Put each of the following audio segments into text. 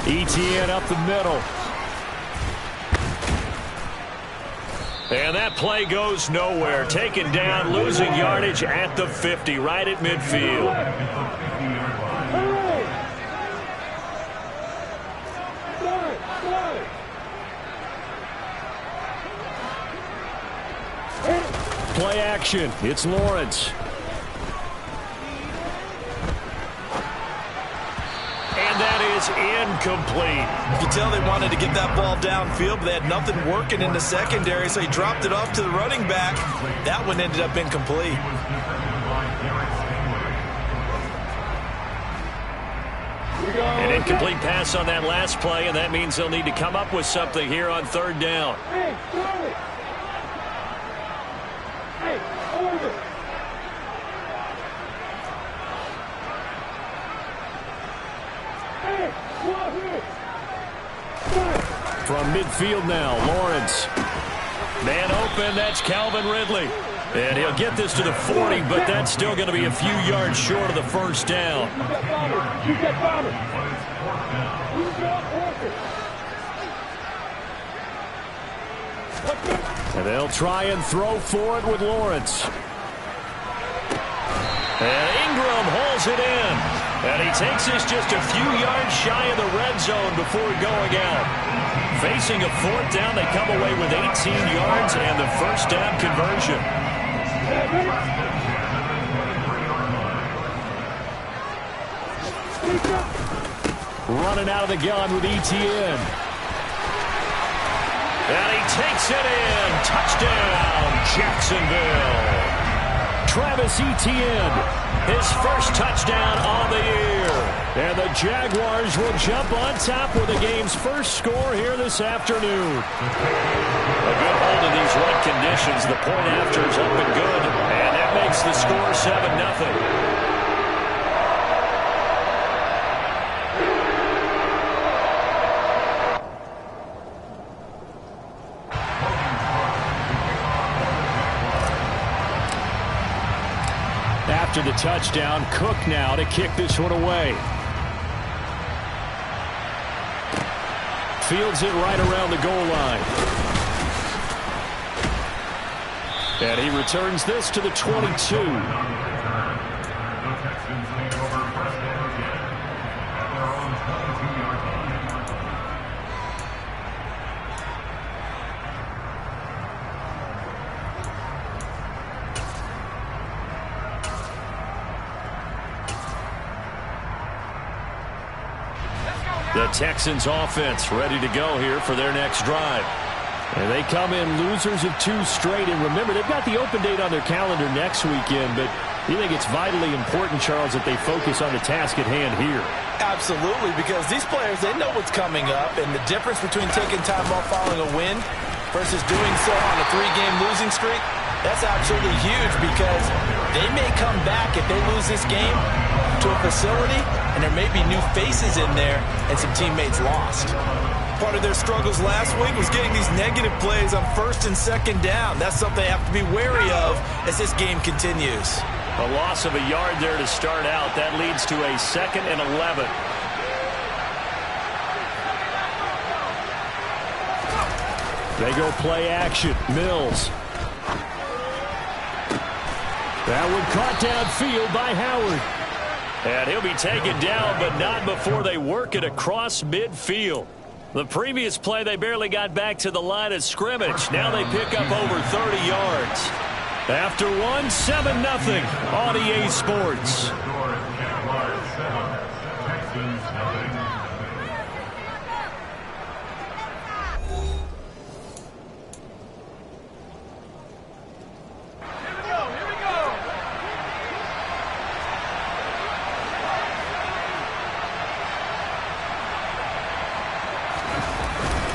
ETN up the middle. And that play goes nowhere. Taken down, losing yardage at the 50, right at midfield. Play action. It's Lawrence. And that is incomplete. You can tell they wanted to get that ball downfield, but they had nothing working in the secondary, so he dropped it off to the running back. That one ended up incomplete. An incomplete pass on that last play, and that means they'll need to come up with something here on third down. From midfield now, Lawrence. Man open, that's Calvin Ridley. And he'll get this to the 40, but that's still going to be a few yards short of the first down. And they'll try and throw for it with Lawrence. And Ingram hauls it in. And he takes this just a few yards shy of the red zone before going out. Facing a fourth down, they come away with 18 yards and the first down conversion. Running out of the gun with ETN. And he takes it in. Touchdown, Jacksonville. Travis Etienne, his first touchdown on the year. And the Jaguars will jump on top with the game's first score here this afternoon. A good hold in these wet conditions. The point after is up and good. And that makes the score 7-0. After the touchdown, Cook now to kick this one away. Fields it right around the goal line. And he returns this to the 22. The Texans offense ready to go here for their next drive. And they come in losers of 2 straight. And remember, they've got the open date on their calendar next weekend. But you think it's vitally important, Charles, that they focus on the task at hand here? Absolutely, because these players, they know what's coming up. And the difference between taking time off following a win versus doing so on a 3-game losing streak, that's absolutely huge, because they may come back if they lose this game to a facility, and there may be new faces in there and some teammates lost. Part of their struggles last week was getting these negative plays on 1st and 2nd down. That's something they have to be wary of as this game continues. A loss of a yard there to start out. That leads to a 2nd and 11. They go play action. Mills. That one caught downfield by Howard. And he'll be taken down, but not before they work it across midfield. The previous play, they barely got back to the line of scrimmage. Now they pick up over 30 yards. After one, 7-0 on EA Sports.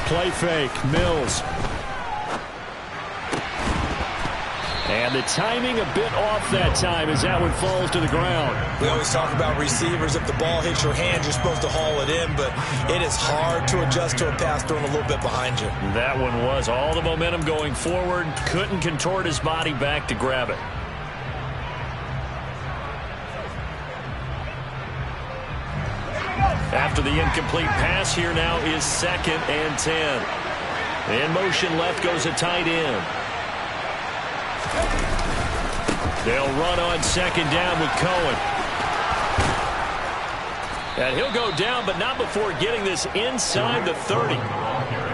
Play fake, Mills. And the timing a bit off that time as that one falls to the ground. We always talk about receivers. If the ball hits your hands, you're supposed to haul it in, but it is hard to adjust to a pass thrown a little bit behind you. That one was all the momentum going forward. Couldn't contort his body back to grab it. After the incomplete pass, here now is 2nd and 10. In motion left goes a tight end. They'll run on 2nd down with Cohen. And he'll go down, but not before getting this inside the 30.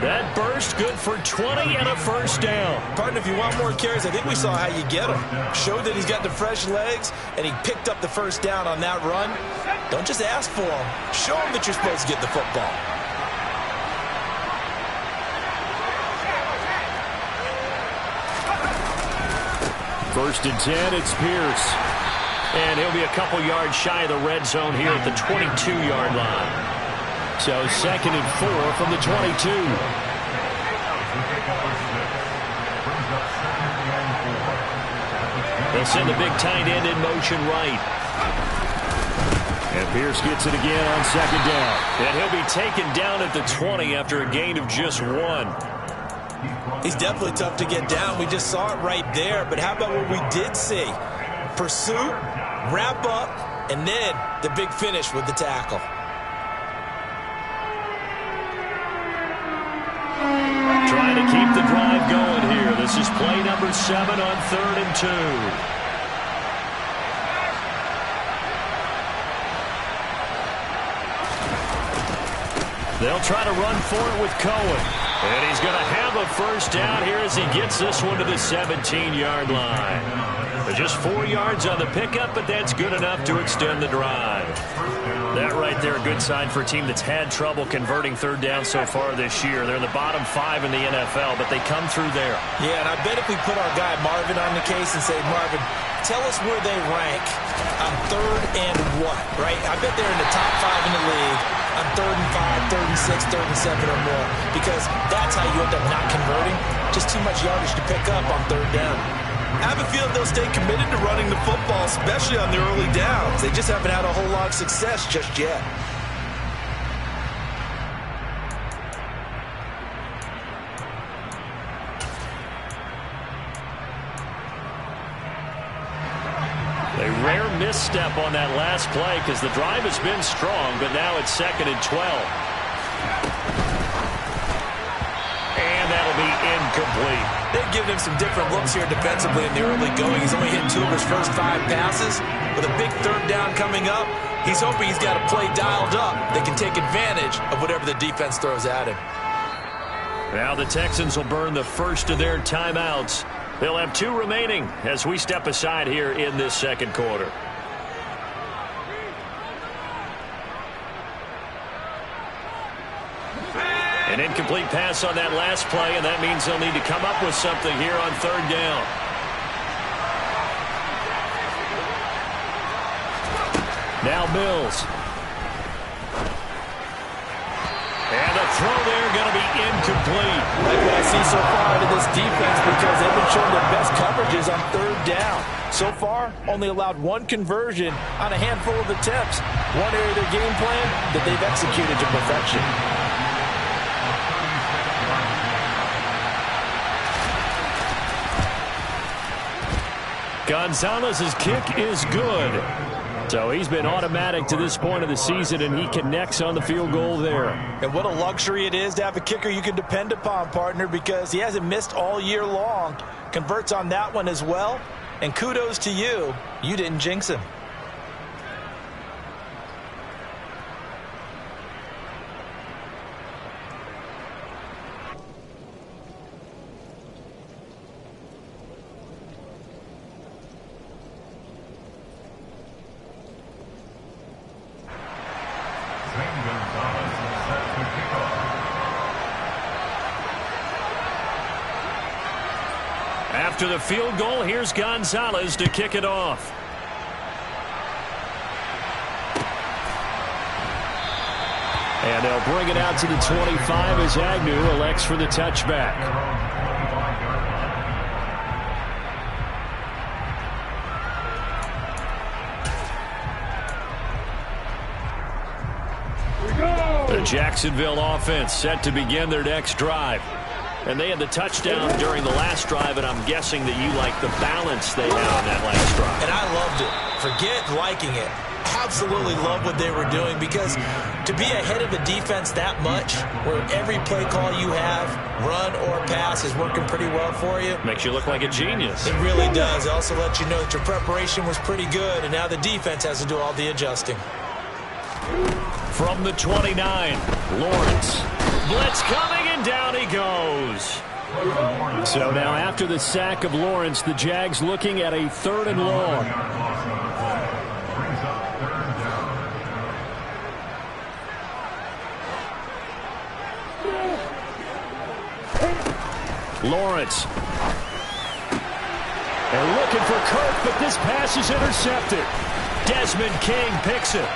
That burst good for 20 and a first down. Partner, if you want more carries, I think we saw how you get him. Showed that he's got the fresh legs, and he picked up the first down on that run. Don't just ask for him. Show him that you're supposed to get the football. First and 10, it's Pierce. And he'll be a couple yards shy of the red zone here at the 22-yard line. So 2nd and 4 from the 22. They'll send the big tight end in motion right. And Pierce gets it again on 2nd down. And he'll be taken down at the 20 after a gain of just 1. He's definitely tough to get down. We just saw it right there. But how about what we did see? Pursuit, wrap up, and then the big finish with the tackle. Trying to keep the drive going here. This is play number 7 on 3rd and 2. They'll try to run for it with Cohen. And he's going to have a first down here as he gets this one to the 17-yard line. Just 4 yards on the pickup, but that's good enough to extend the drive. That right there, a good sign for a team that's had trouble converting 3rd down so far this year. They're in the bottom 5 in the NFL, but they come through there. Yeah, and I bet if we put our guy Marvin on the case and say, Marvin, tell us where they rank on 3rd and what, right? I bet they're in the top 5 in the league on 3rd and 5, 3rd and 6, 3rd and 7 or more, because that's how you end up not converting. Just too much yardage to pick up on 3rd down. I have a feeling they'll stay committed to running the football, especially on the early downs. They just haven't had a whole lot of success just yet. A rare misstep on that last play because the drive has been strong, but now it's 2nd and 12. And that'll be incomplete. They've given him some different looks here defensively in the early going. He's only hit 2 of his first 5 passes. With a big 3rd down coming up, he's hoping he's got a play dialed up that can take advantage of whatever the defense throws at him. Now the Texans will burn the first of their timeouts. They'll have 2 remaining as we step aside here in this 2nd quarter. An incomplete pass on that last play, and that means they'll need to come up with something here on 3rd down. Now Mills. And the throw there going to be incomplete. Like what I see so far out of this defense, because they've been showing their best coverages on 3rd down. So far, only allowed 1 conversion on a handful of attempts. One area of their game plan that they've executed to perfection. Gonzalez's kick is good. So he's been automatic to this point of the season, and he connects on the field goal there. And what a luxury it is to have a kicker you can depend upon, partner, because he hasn't missed all year long. Converts on that one as well. And kudos to you. You didn't jinx him. After the field goal, here's Gonzalez to kick it off. And they'll bring it out to the 25 as Agnew elects for the touchback. The Jacksonville offense set to begin their next drive. And they had the touchdown during the last drive, and I'm guessing that you like the balance they had on that last drive. And I loved it. Forget liking it. absolutely love what they were doing, because to be ahead of a defense that much, where every play call you have, run or pass, is working pretty well for you. Makes you look like a genius. It really does. It also lets you know that your preparation was pretty good, and now the defense has to do all the adjusting. From the 29, Lawrence. Blitz coming, and down he goes. So now after the sack of Lawrence, the Jags looking at a 3rd and long. Lawrence. They're looking for Kirk, but this pass is intercepted. Desmond King picks it.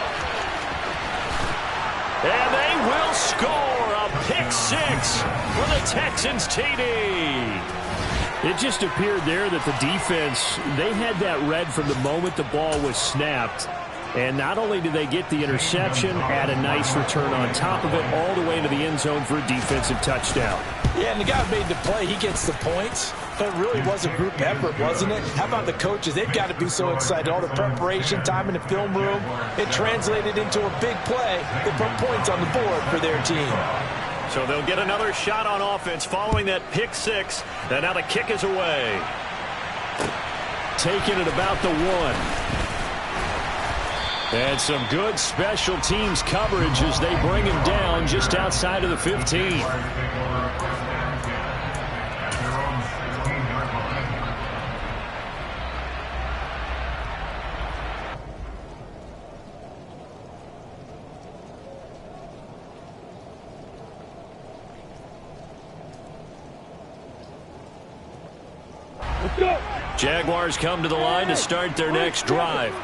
And they will score a pick 6 for the Texans TD. It just appeared there that the defense, they had that read from the moment the ball was snapped. And not only did they get the interception, add a nice return on top of it, all the way into the end zone for a defensive touchdown. Yeah, and the guy who made the play, he gets the points. But it really was a group effort, wasn't it? How about the coaches? They've got to be so excited. All the preparation time in the film room, it translated into a big play that put points on the board for their team. So they'll get another shot on offense following that pick 6. And now the kick is away. Taking it about the 1. And some good special teams coverage as they bring him down just outside of the 15. Jaguars come to the line to start their next drive.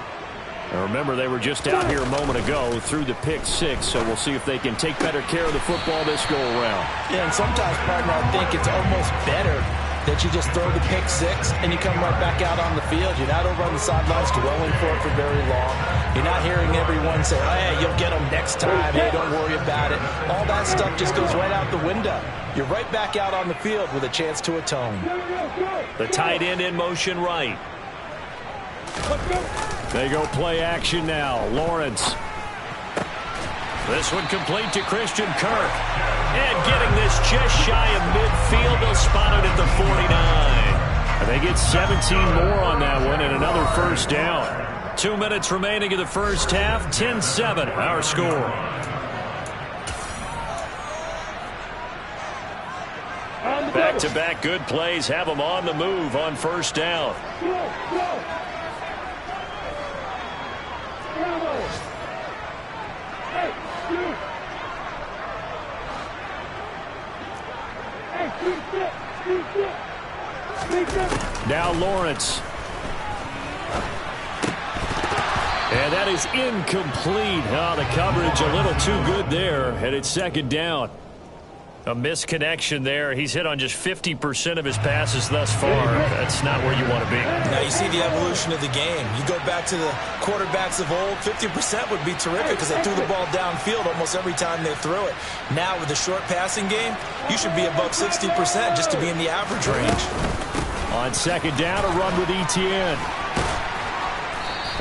Now remember, they were just out here a moment ago through the pick 6, so we'll see if they can take better care of the football this go-around. Yeah, and sometimes, partner, I think it's almost better that you just throw the pick 6 and you come right back out on the field. You're not over on the sidelines dwelling for it for very long. You're not hearing everyone say, oh, hey, you'll get them next time. Hey, don't worry about it. All that stuff just goes right out the window. You're right back out on the field with a chance to atone. The tight end in motion right. They go play action now. Lawrence. This one complete to Christian Kirk. And getting this just shy of midfield. They'll spot it at the 49. And they get 17 more on that one and another first down. 2 minutes remaining in the first half. 10-7 our score. Back-to-back good plays have them on the move on first down. Now Lawrence. And that is incomplete. Oh, the coverage a little too good there, and it's second down. A misconnection there. He's hit on just 50% of his passes thus far. That's not where you want to be. Now you see the evolution of the game. You go back to the quarterbacks of old, 50% would be terrific because they threw the ball downfield almost every time they threw it. Now with the short passing game, you should be above 60% just to be in the average range. On second down, a run with Etienne.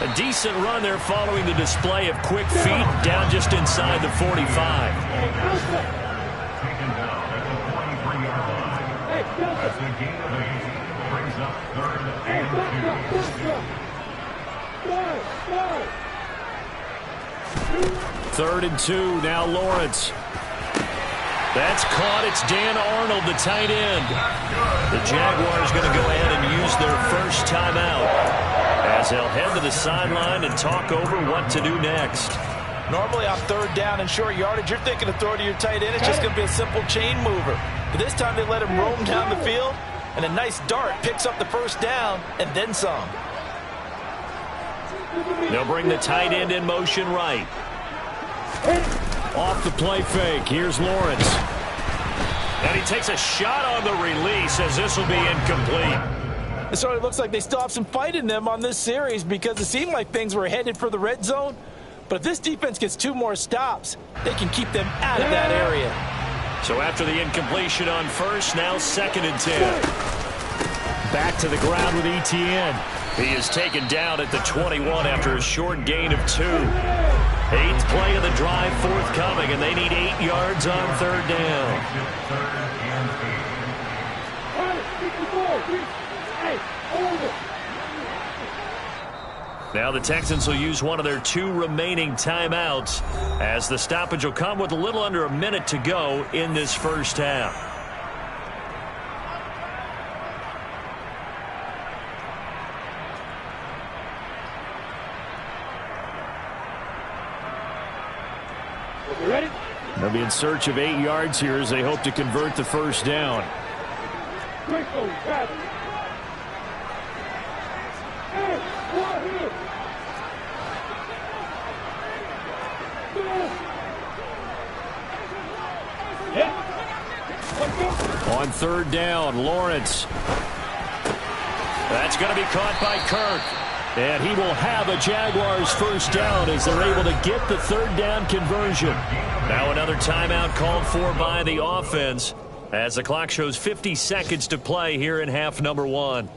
A decent run there following the display of quick feet down just inside the 45. Third and 2, now Lawrence. That's caught. It's Dan Arnold, the tight end. The Jaguars going to go ahead and use their first timeout as they'll head to the sideline and talk over what to do next. Normally on third down and short yardage, you're thinking of throw to your tight end. It's just going to be a simple chain mover. But this time they let him roam down the field, and a nice dart picks up the first down and then some. They'll bring the tight end in motion right. Off the play fake. Here's Lawrence. And he takes a shot on the release as this will be incomplete. It sort of looks like they still have some fight in them on this series because it seemed like things were headed for the red zone. But if this defense gets 2 more stops, they can keep them out of that area. So after the incompletion on first, now second and 10. Back to the ground with Etienne. He is taken down at the 21 after a short gain of 2. 8th play of the drive forthcoming, and they need 8 yards on 3rd down. Now the Texans will use one of their 2 remaining timeouts as the stoppage will come with a little under a minute to go in this first half. They'll be in search of 8 yards here as they hope to convert the first down. On 3rd down, Lawrence. That's going to be caught by Kirk. And he will have a Jaguars first down as they're able to get the 3rd down conversion. Now another timeout called for by the offense as the clock shows 50 seconds to play here in half number 1.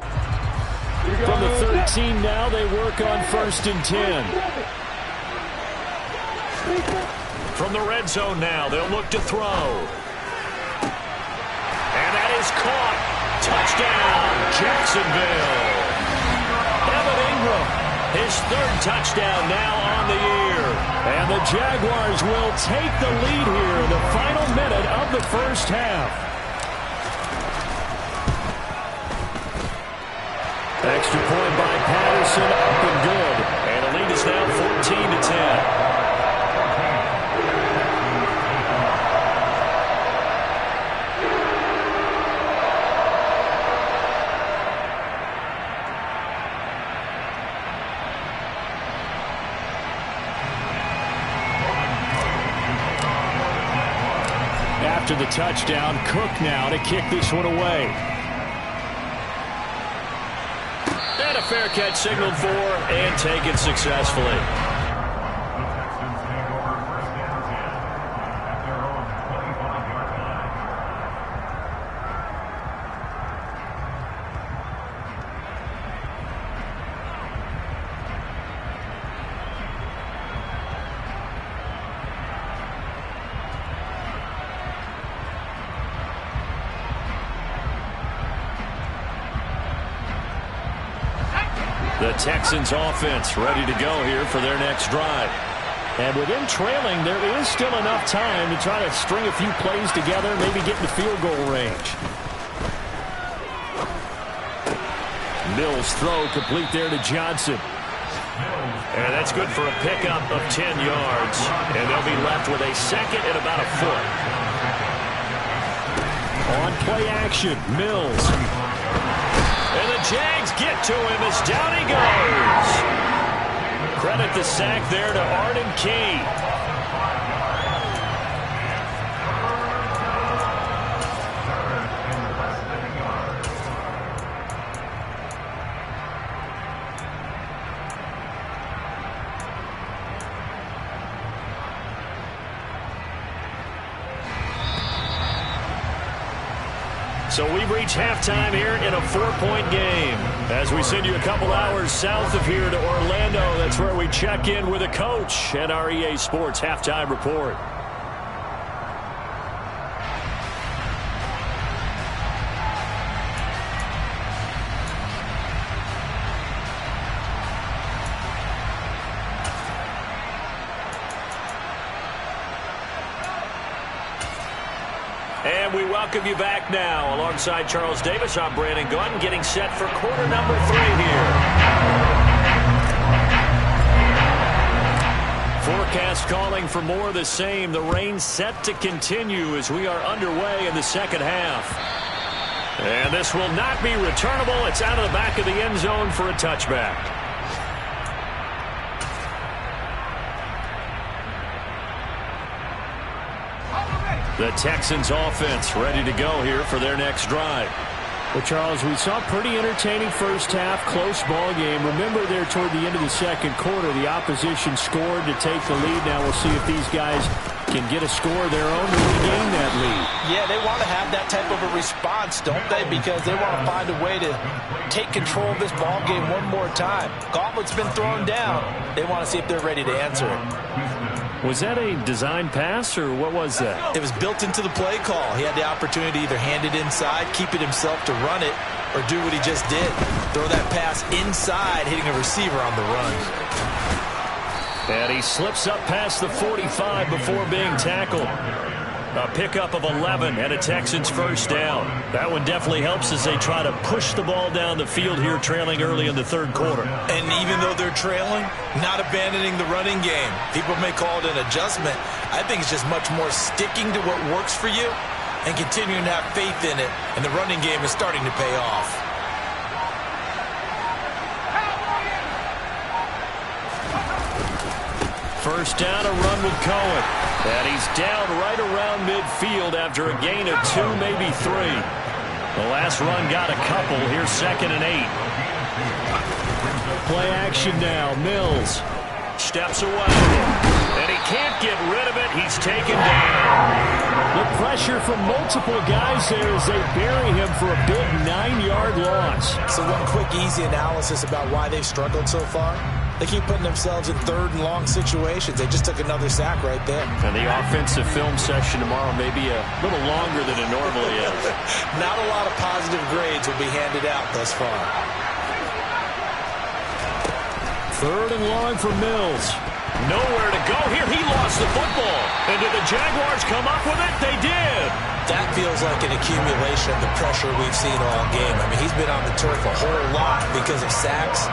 From the 13 now, they work on 1st and 10. From the red zone now, they'll look to throw. And that is caught. Touchdown, Jacksonville. Evan Ingram, his 3rd touchdown now on the year. And the Jaguars will take the lead here in the final minute of the first half. Extra point by Patterson, up and good. And the lead is now 14-10. After the touchdown, Cook now to kick this one away. And a fair catch signaled for and taken successfully. The Texans offense ready to go here for their next drive. And with them trailing, there is still enough time to try to string a few plays together, maybe get in the field goal range. Mills' throw complete there to Johnson. And that's good for a pickup of 10 yards. And they'll be left with a 2nd and about a foot. On play action, Mills. And the Jags get to him as down he goes. Credit the sack there to Arden Key. So we've reached halftime here in a 4-point game. As we send you a couple hours south of here to Orlando, that's where we check in with a coach and our EA Sports Halftime Report. And we welcome you back now. Alongside Charles Davis, I'm Brandon Gunn, getting set for quarter number 3 here. Forecast calling for more of the same. The rain set to continue as we are underway in the second half. And this will not be returnable. It's out of the back of the end zone for a touchback. The Texans offense ready to go here for their next drive. Well, Charles, we saw a pretty entertaining first half, close ball game. Remember there toward the end of the second quarter, the opposition scored to take the lead. Now we'll see if these guys can get a score of their own to regain that lead. Yeah, they want to have that type of a response, don't they? Because they want to find a way to take control of this ball game one more time. Gauntlet's been thrown down. They want to see if they're ready to answer it. Was that a design pass, or what was that? It was built into the play call. He had the opportunity to either hand it inside, keep it himself to run it, or do what he just did. Throw that pass inside, hitting a receiver on the run. And he slips up past the 45 before being tackled. A pickup of 11 and a Texans first down. That one definitely helps as they try to push the ball down the field here, trailing early in the third quarter. And even though they're trailing, not abandoning the running game. People may call it an adjustment. I think it's just much more sticking to what works for you and continuing to have faith in it. And the running game is starting to pay off. First down, a run with Cohen. And he's down right around midfield after a gain of 2, maybe 3. The last run got a couple. Here's 2nd and 8. Play action now. Mills steps away. And he can't get rid of it. He's taken down. The pressure from multiple guys there as they bury him for a big 9-yard loss. So one quick, easy analysis about why they've struggled so far. They keep putting themselves in 3rd and long situations. They just took another sack right there. And the offensive film session tomorrow may be a little longer than it normally is. Not a lot of positive grades will be handed out thus far. 3rd and long for Mills. Nowhere to go here. He lost the football. And did the Jaguars come up with it? They did. That feels like an accumulation of the pressure we've seen all game. I mean, he's been on the turf a whole lot because of sacks.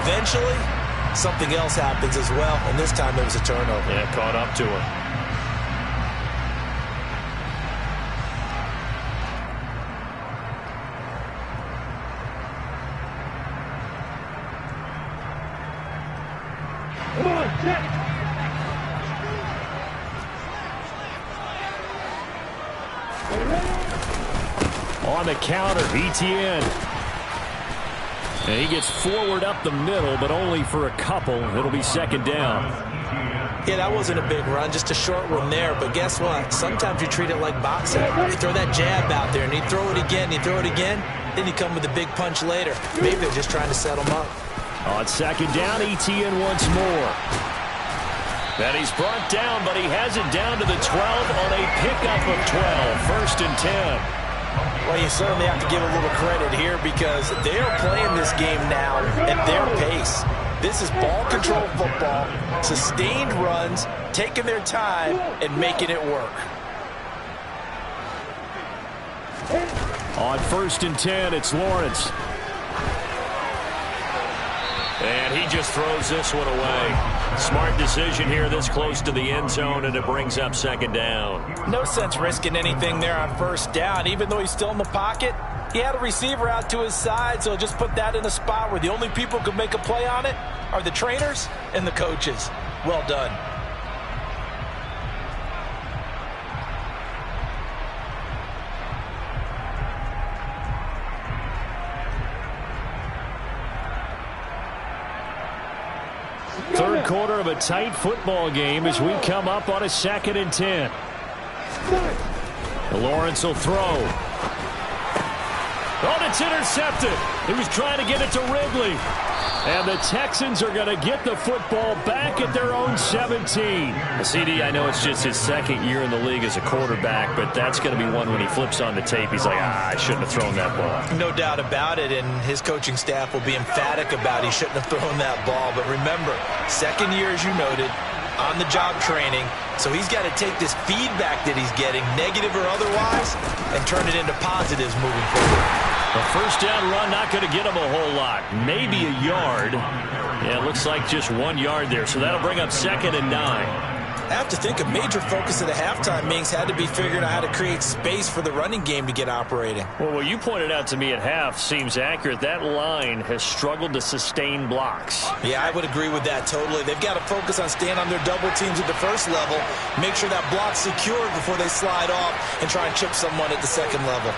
Eventually, something else happens as well, and this time it was a turnover. Yeah, caught up to him. Come on, check. On the counter, ETN. And he gets forward up the middle, but only for a couple. It'll be 2nd down. Yeah, that wasn't a big run, just a short one there. But guess what? Sometimes you treat it like boxing. You throw that jab out there, and you throw it again, you throw it again, then you come with a big punch later. Maybe they're just trying to set him up. On 2nd down, ETN once more. And he's brought down, but he has it down to the 12 on a pickup of 12. 1st and 10. Well, you certainly have to give a little credit here because they are playing this game now at their pace. This is ball control football, sustained runs, taking their time, and making it work. On 1st and 10, it's Lawrence. And he just throws this one away. Smart decision here this close to the end zone, and it brings up 2nd down. No sense risking anything there on 1st down. Even though he's still in the pocket, he had a receiver out to his side, so just put that in a spot where the only people who can make a play on it are the trainers and the coaches. Well done. Third quarter of a tight football game as we come up on a 2nd and 10. Lawrence will throw. Oh, it's intercepted. He was trying to get it to Ridley. And the Texans are going to get the football back at their own 17. CD, I know it's just his 2nd year in the league as a quarterback, but that's going to be one when he flips on the tape. He's like, I shouldn't have thrown that ball. No doubt about it, and his coaching staff will be emphatic about he shouldn't have thrown that ball. But remember, 2nd year, as you noted, on-the-job training, so he's got to take this feedback that he's getting, negative or otherwise, and turn it into positives moving forward. A 1st down run not going to get him a whole lot. Maybe a yard. Yeah, it looks like just 1 yard there. So that'll bring up 2nd and 9. I have to think a major focus of the halftime meetings had to be figuring out how to create space for the running game to get operating. Well, what you pointed out to me at half seems accurate. That line has struggled to sustain blocks. Yeah, I would agree with that totally. They've got to focus on staying on their double teams at the 1st level, make sure that block's secured before they slide off and try and chip someone at the 2nd level.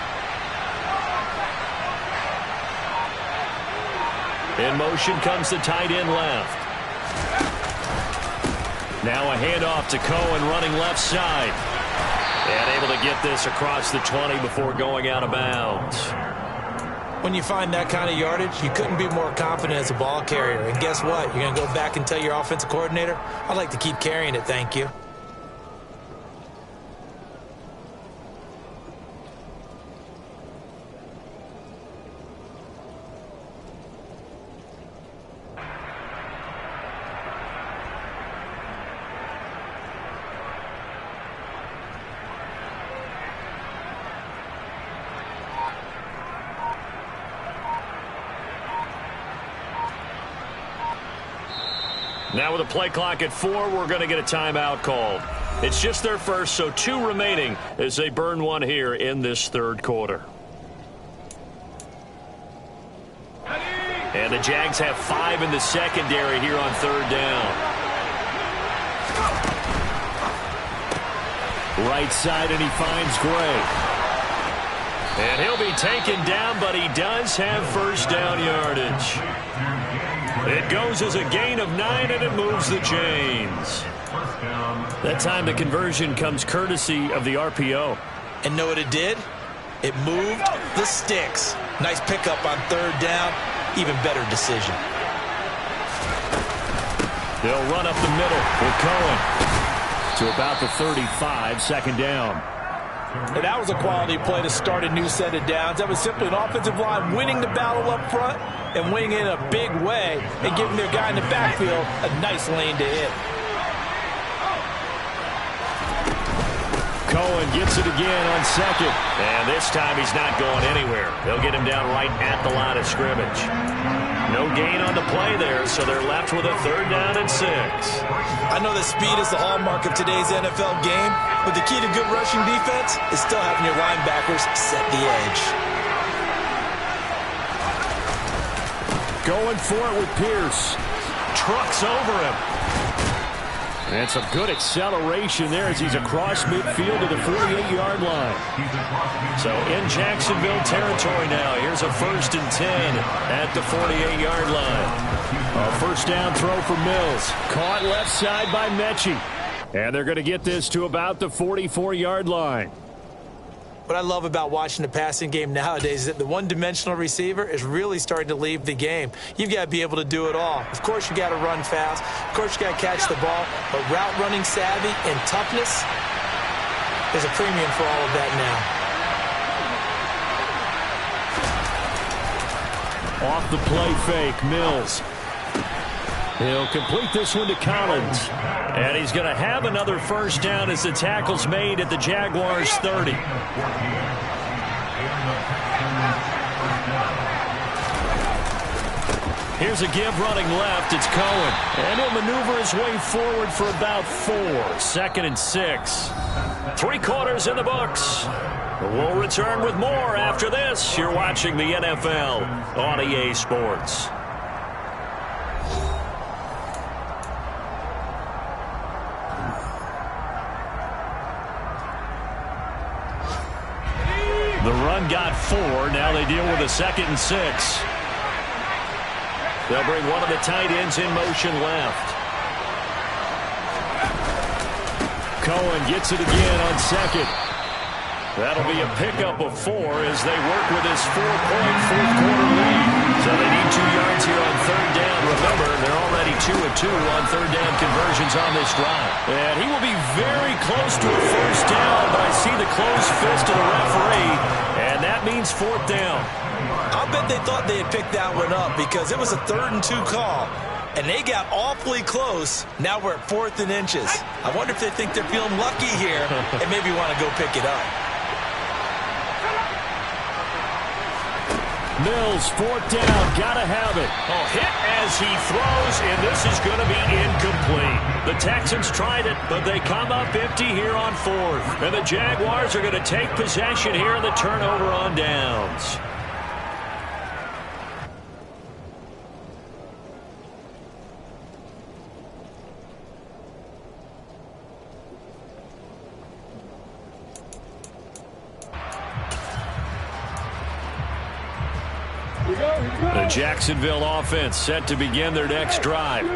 In motion comes the tight end left. Now a handoff to Cohen running left side. And able to get this across the 20 before going out of bounds. When you find that kind of yardage, you couldn't be more confident as a ball carrier. And guess what? You're going to go back and tell your offensive coordinator, I'd like to keep carrying it, thank you. Now with a play clock at 4, we're going to get a timeout called. It's just their first, so 2 remaining as they burn one here in this third quarter. And the Jags have 5 in the secondary here on third down. Right side, and he finds Gray. And he'll be taken down, but he does have first down yardage. It goes as a gain of 9, and it moves the chains. That time the conversion comes courtesy of the RPO. And know what it did? It moved the sticks. Nice pickup on third down. Even better decision. They'll run up the middle with Cohen to about the 35, second down. And that was a quality play to start a new set of downs. That was simply an offensive line winning the battle up front and winning in a big way and giving their guy in the backfield a nice lane to hit. Cohen gets it again on second. And this time he's not going anywhere. They'll get him down right at the line of scrimmage. No gain on the play there, so they're left with a third down and 6. I know that speed is the hallmark of today's NFL game, but the key to good rushing defense is still having your linebackers set the edge. Going for it with Pierce. Trucks over him. And some good acceleration there as he's across midfield to the 48-yard line. So in Jacksonville territory now. Here's a 1st and 10 at the 48-yard line. A first down throw for Mills. Caught left side by Mechie. And they're going to get this to about the 44-yard line. What I love about watching the passing game nowadays is that the one-dimensional receiver is really starting to leave the game. You've got to be able to do it all. Of course, you got to run fast. Of course, you got to catch the ball. But route running savvy and toughness, there's a premium for all of that now. Off the play fake, Mills. He'll complete this one to Collins. And he's going to have another first down as the tackle's made at the Jaguars' 30. Here's a give running left. It's Cohen. And he'll maneuver his way forward for about 4. 2nd and 6. 3 quarters in the books. We'll return with more after this. You're watching the NFL on EA Sports. The run got 4. Now they deal with a 2nd and 6. They'll bring one of the tight ends in motion left. Cohen gets it again on second. That'll be a pickup of 4 as they work with his 4-point fourth-quarter lead. So they need 2 yards here on third down. Remember, they're already 2 of 2 on third down conversions on this drive. And he will be very close to a first down, but I see the closed fist of the referee, and that means 4th down. I'll bet they thought they had picked that one up because it was a 3rd and 2 call. And they got awfully close. Now we're at 4th and inches. I wonder if they think they're feeling lucky here and maybe want to go pick it up. Mills, 4th down, gotta have it. Oh, hit as he throws, and this is going to be incomplete. The Texans tried it, but they come up empty here on 4th. And the Jaguars are going to take possession here in the turnover on downs. Here we go. The Jacksonville offense set to begin their next drive.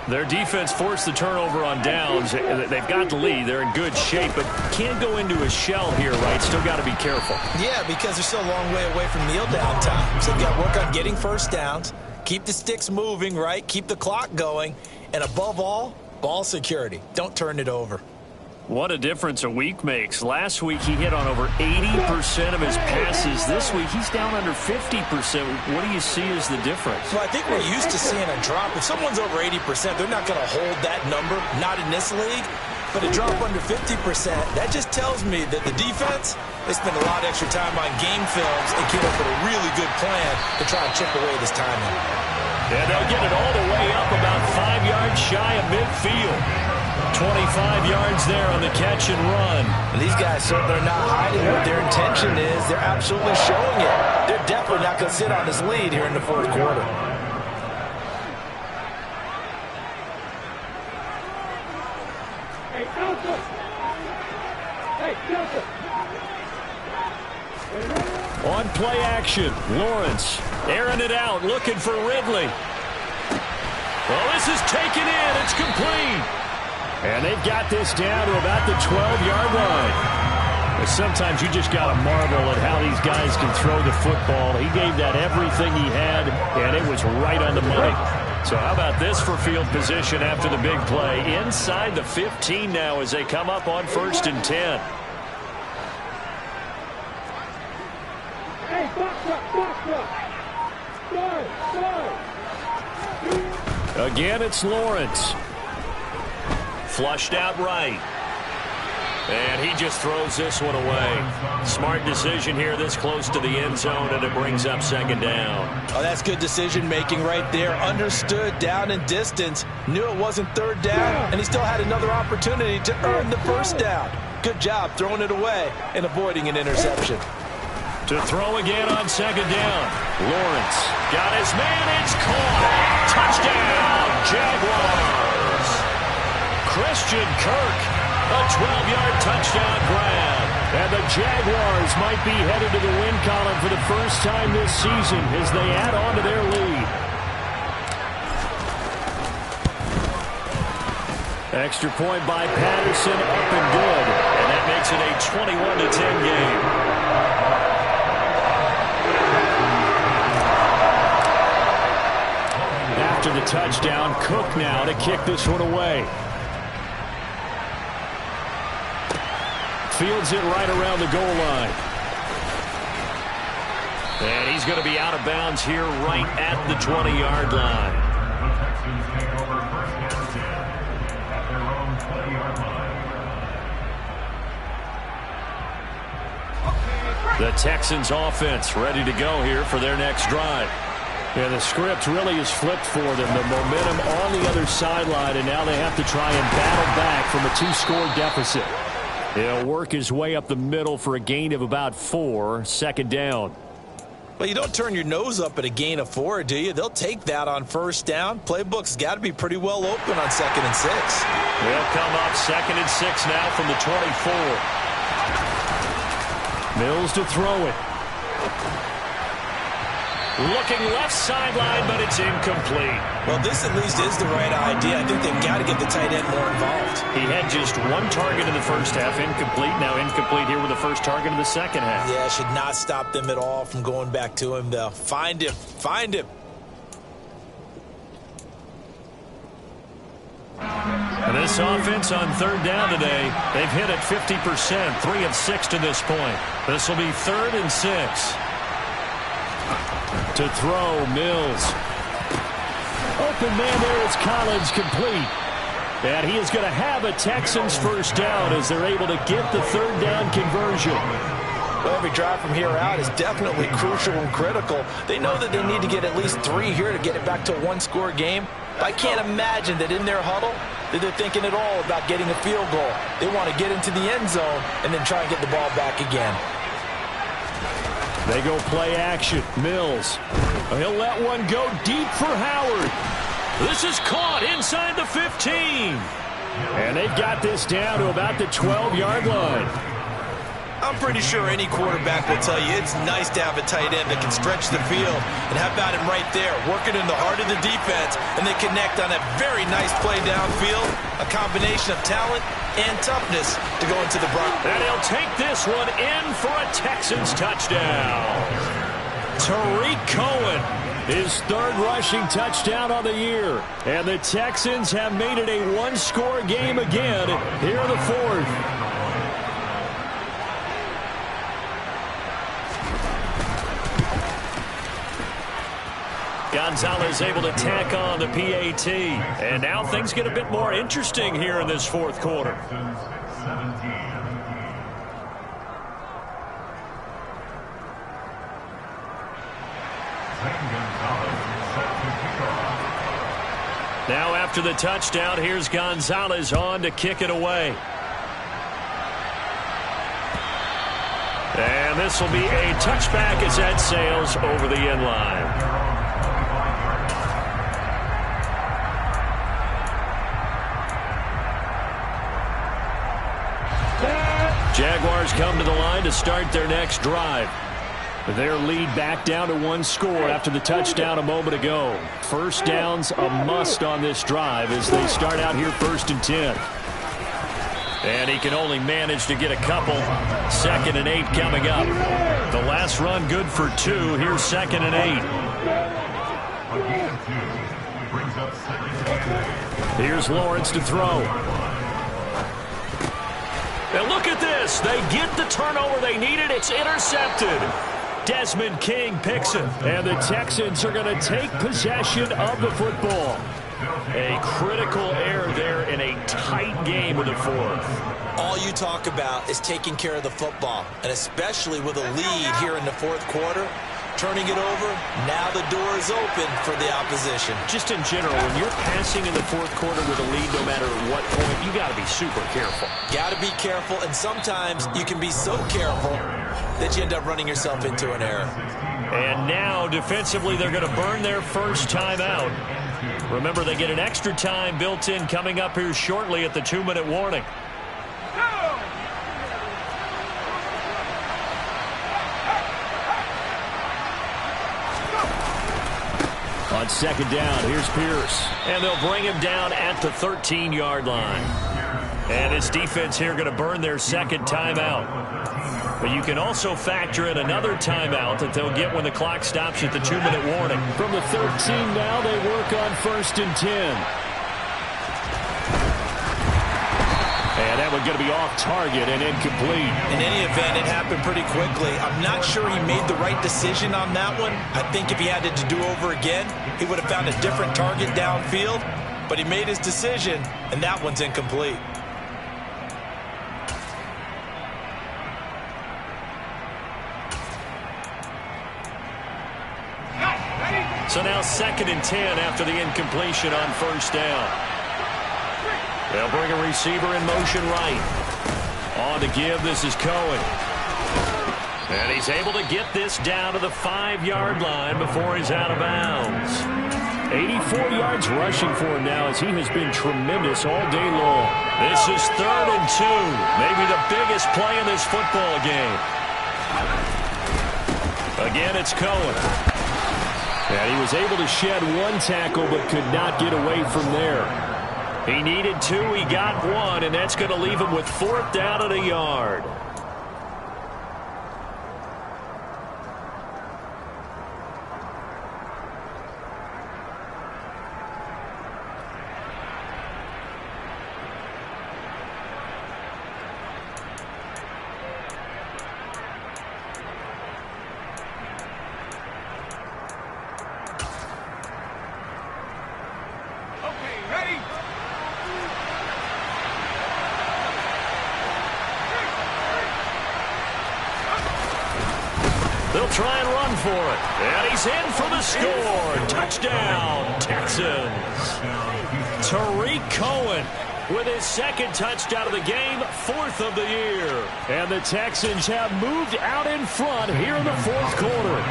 Their defense forced the turnover on downs. They've got the lead. They're in good shape, but can't go into a shell here, right? Still got to be careful. Yeah, because they're still a long way away from kneel down time. So they've got to work on getting first downs, keep the sticks moving, right? Keep the clock going, and above all, ball security. Don't turn it over. What a difference a week makes. Last week, he hit on over 80% of his passes. This week, he's down under 50%. What do you see as the difference? Well, I think we're used to seeing a drop. If someone's over 80%, they're not going to hold that number, not in this league. But a drop under 50%, that just tells me that the defense, they spend a lot of extra time on game films and came up with a really good plan to try and chip away this timing. And they'll get it all the way up about 5 yards shy of midfield. 25 yards there on the catch and run. And these guys certainly are not hiding what their intention is. They're absolutely showing it. They're definitely not going to sit on this lead here in the fourth quarter. On play action, Lawrence airing it out, looking for Ridley. Well, this is taken in. It's complete. And they've got this down to about the 12-yard line. But sometimes you just got to marvel at how these guys can throw the football. He gave that everything he had, and it was right on the money. So how about this for field position after the big play? Inside the 15 now as they come up on 1st and 10. Again, it's Lawrence. Flushed out right. And he just throws this one away. Smart decision here this close to the end zone, and it brings up 2nd down. Oh, that's good decision-making right there. Understood down and distance. Knew it wasn't 3rd down, and he still had another opportunity to earn the 1st down. Good job throwing it away and avoiding an interception. To throw again on 2nd down. Lawrence got his man. It's caught. Touchdown, Jaguars. Christian Kirk, a 12-yard touchdown grab. And the Jaguars might be headed to the win column for the first time this season as they add on to their lead. Extra point by Patterson, up and good. And that makes it a 21-10 game. After the touchdown, Cook now to kick this one away. Fields it right around the goal line. And he's going to be out of bounds here right at the 20-yard line. The Texans offense ready to go here for their next drive. Yeah, the script really is flipped for them. The momentum on the other sideline, and now they have to try and battle back from a 2-score deficit. He'll work his way up the middle for a gain of about 4, 2nd down. Well, you don't turn your nose up at a gain of 4, do you? They'll take that on 1st down. Playbook's got to be pretty well open on 2nd and 6. They'll come up 2nd and 6 now from the 24. Mills to throw it. Looking left sideline, but it's incomplete. Well, this at least is the right idea. I think they've got to get the tight end more involved. He had just 1 target in the first half, incomplete. Now incomplete here with the first target in the second half. Yeah, should not stop them at all from going back to him, though. Find him. Find him. And this offense on 3rd down today, they've hit it 50%, 3 of 6 to this point. This will be 3rd and 6. To throw, Mills. Open man there is Collins, complete. And he is going to have a Texans first down as they're able to get the 3rd down conversion. Well, every drive from here out is definitely crucial and critical. They know that they need to get at least 3 here to get it back to a 1-score game. But I can't imagine that in their huddle that they're thinking at all about getting a field goal. They want to get into the end zone and then try and get the ball back again. They go play action. Mills. He'll let one go deep for Howard. This is caught inside the 15. And they've got this down to about the 12-yard line. I'm pretty sure any quarterback will tell you it's nice to have a tight end that can stretch the field. And how about him right there, working in the heart of the defense, and they connect on that very nice play downfield. A combination of talent and toughness to go into the Broncos. And he'll take this one in for a Texans touchdown. Tariq Cohen, his third rushing touchdown on the year. And the Texans have made it a one-score game again here in the fourth. Gonzalez able to tack on the PAT. And now things get a bit more interesting here in this fourth quarter. Now after the touchdown, here's Gonzalez on to kick it away. And this will be a touchback as that sails over the end line. Jaguars come to the line to start their next drive. Their lead back down to one score after the touchdown a moment ago. First down's a must on this drive as they start out here 1st and 10. And he can only manage to get a couple. 2nd and 8 coming up. The last run good for 2. Here's 2nd and 8. Here's Lawrence to throw. And look at this. They get the turnover they needed. It's intercepted. Desmond King picks it. And the Texans are going to take possession of the football. A critical error there in a tight game in the fourth. All you talk about is taking care of the football, and especially with a lead here in the fourth quarter. Turning it over, now the door is open for the opposition. Just in general, when you're passing in the fourth quarter with a lead, no matter what point, you got to be super careful. Got to be careful, and sometimes you can be so careful that you end up running yourself into an error. And now, defensively, they're going to burn their first timeout. Remember, they get an extra time built in coming up here shortly at the 2-minute warning. On 2nd down, here's Pierce. And they'll bring him down at the 13-yard line. And his defense here going to burn their second timeout. But you can also factor in another timeout that they'll get when the clock stops at the 2-minute warning. From the 13 now, they work on 1st and 10. And that one's going to be off target and incomplete. In any event, it happened pretty quickly. I'm not sure he made the right decision on that one. I think if he had it to do over again, he would have found a different target downfield. But he made his decision, and that one's incomplete. So now 2nd and 10 after the incompletion on 1st down. They'll bring a receiver in motion right. On to give, this is Cohen. And he's able to get this down to the 5-yard line before he's out of bounds. 84 yards rushing for him now as he has been tremendous all day long. This is 3rd and 2. Maybe the biggest play in this football game. Again, it's Cohen. And he was able to shed one tackle but could not get away from there. He needed 2, he got 1, and that's going to leave him with 4th down and a yard. They'll try and run for it. And he's in for the score. Touchdown, Texans. Tariq Cohen with his 2nd touchdown of the game, 4th of the year. And the Texans have moved out in front here in the fourth quarter.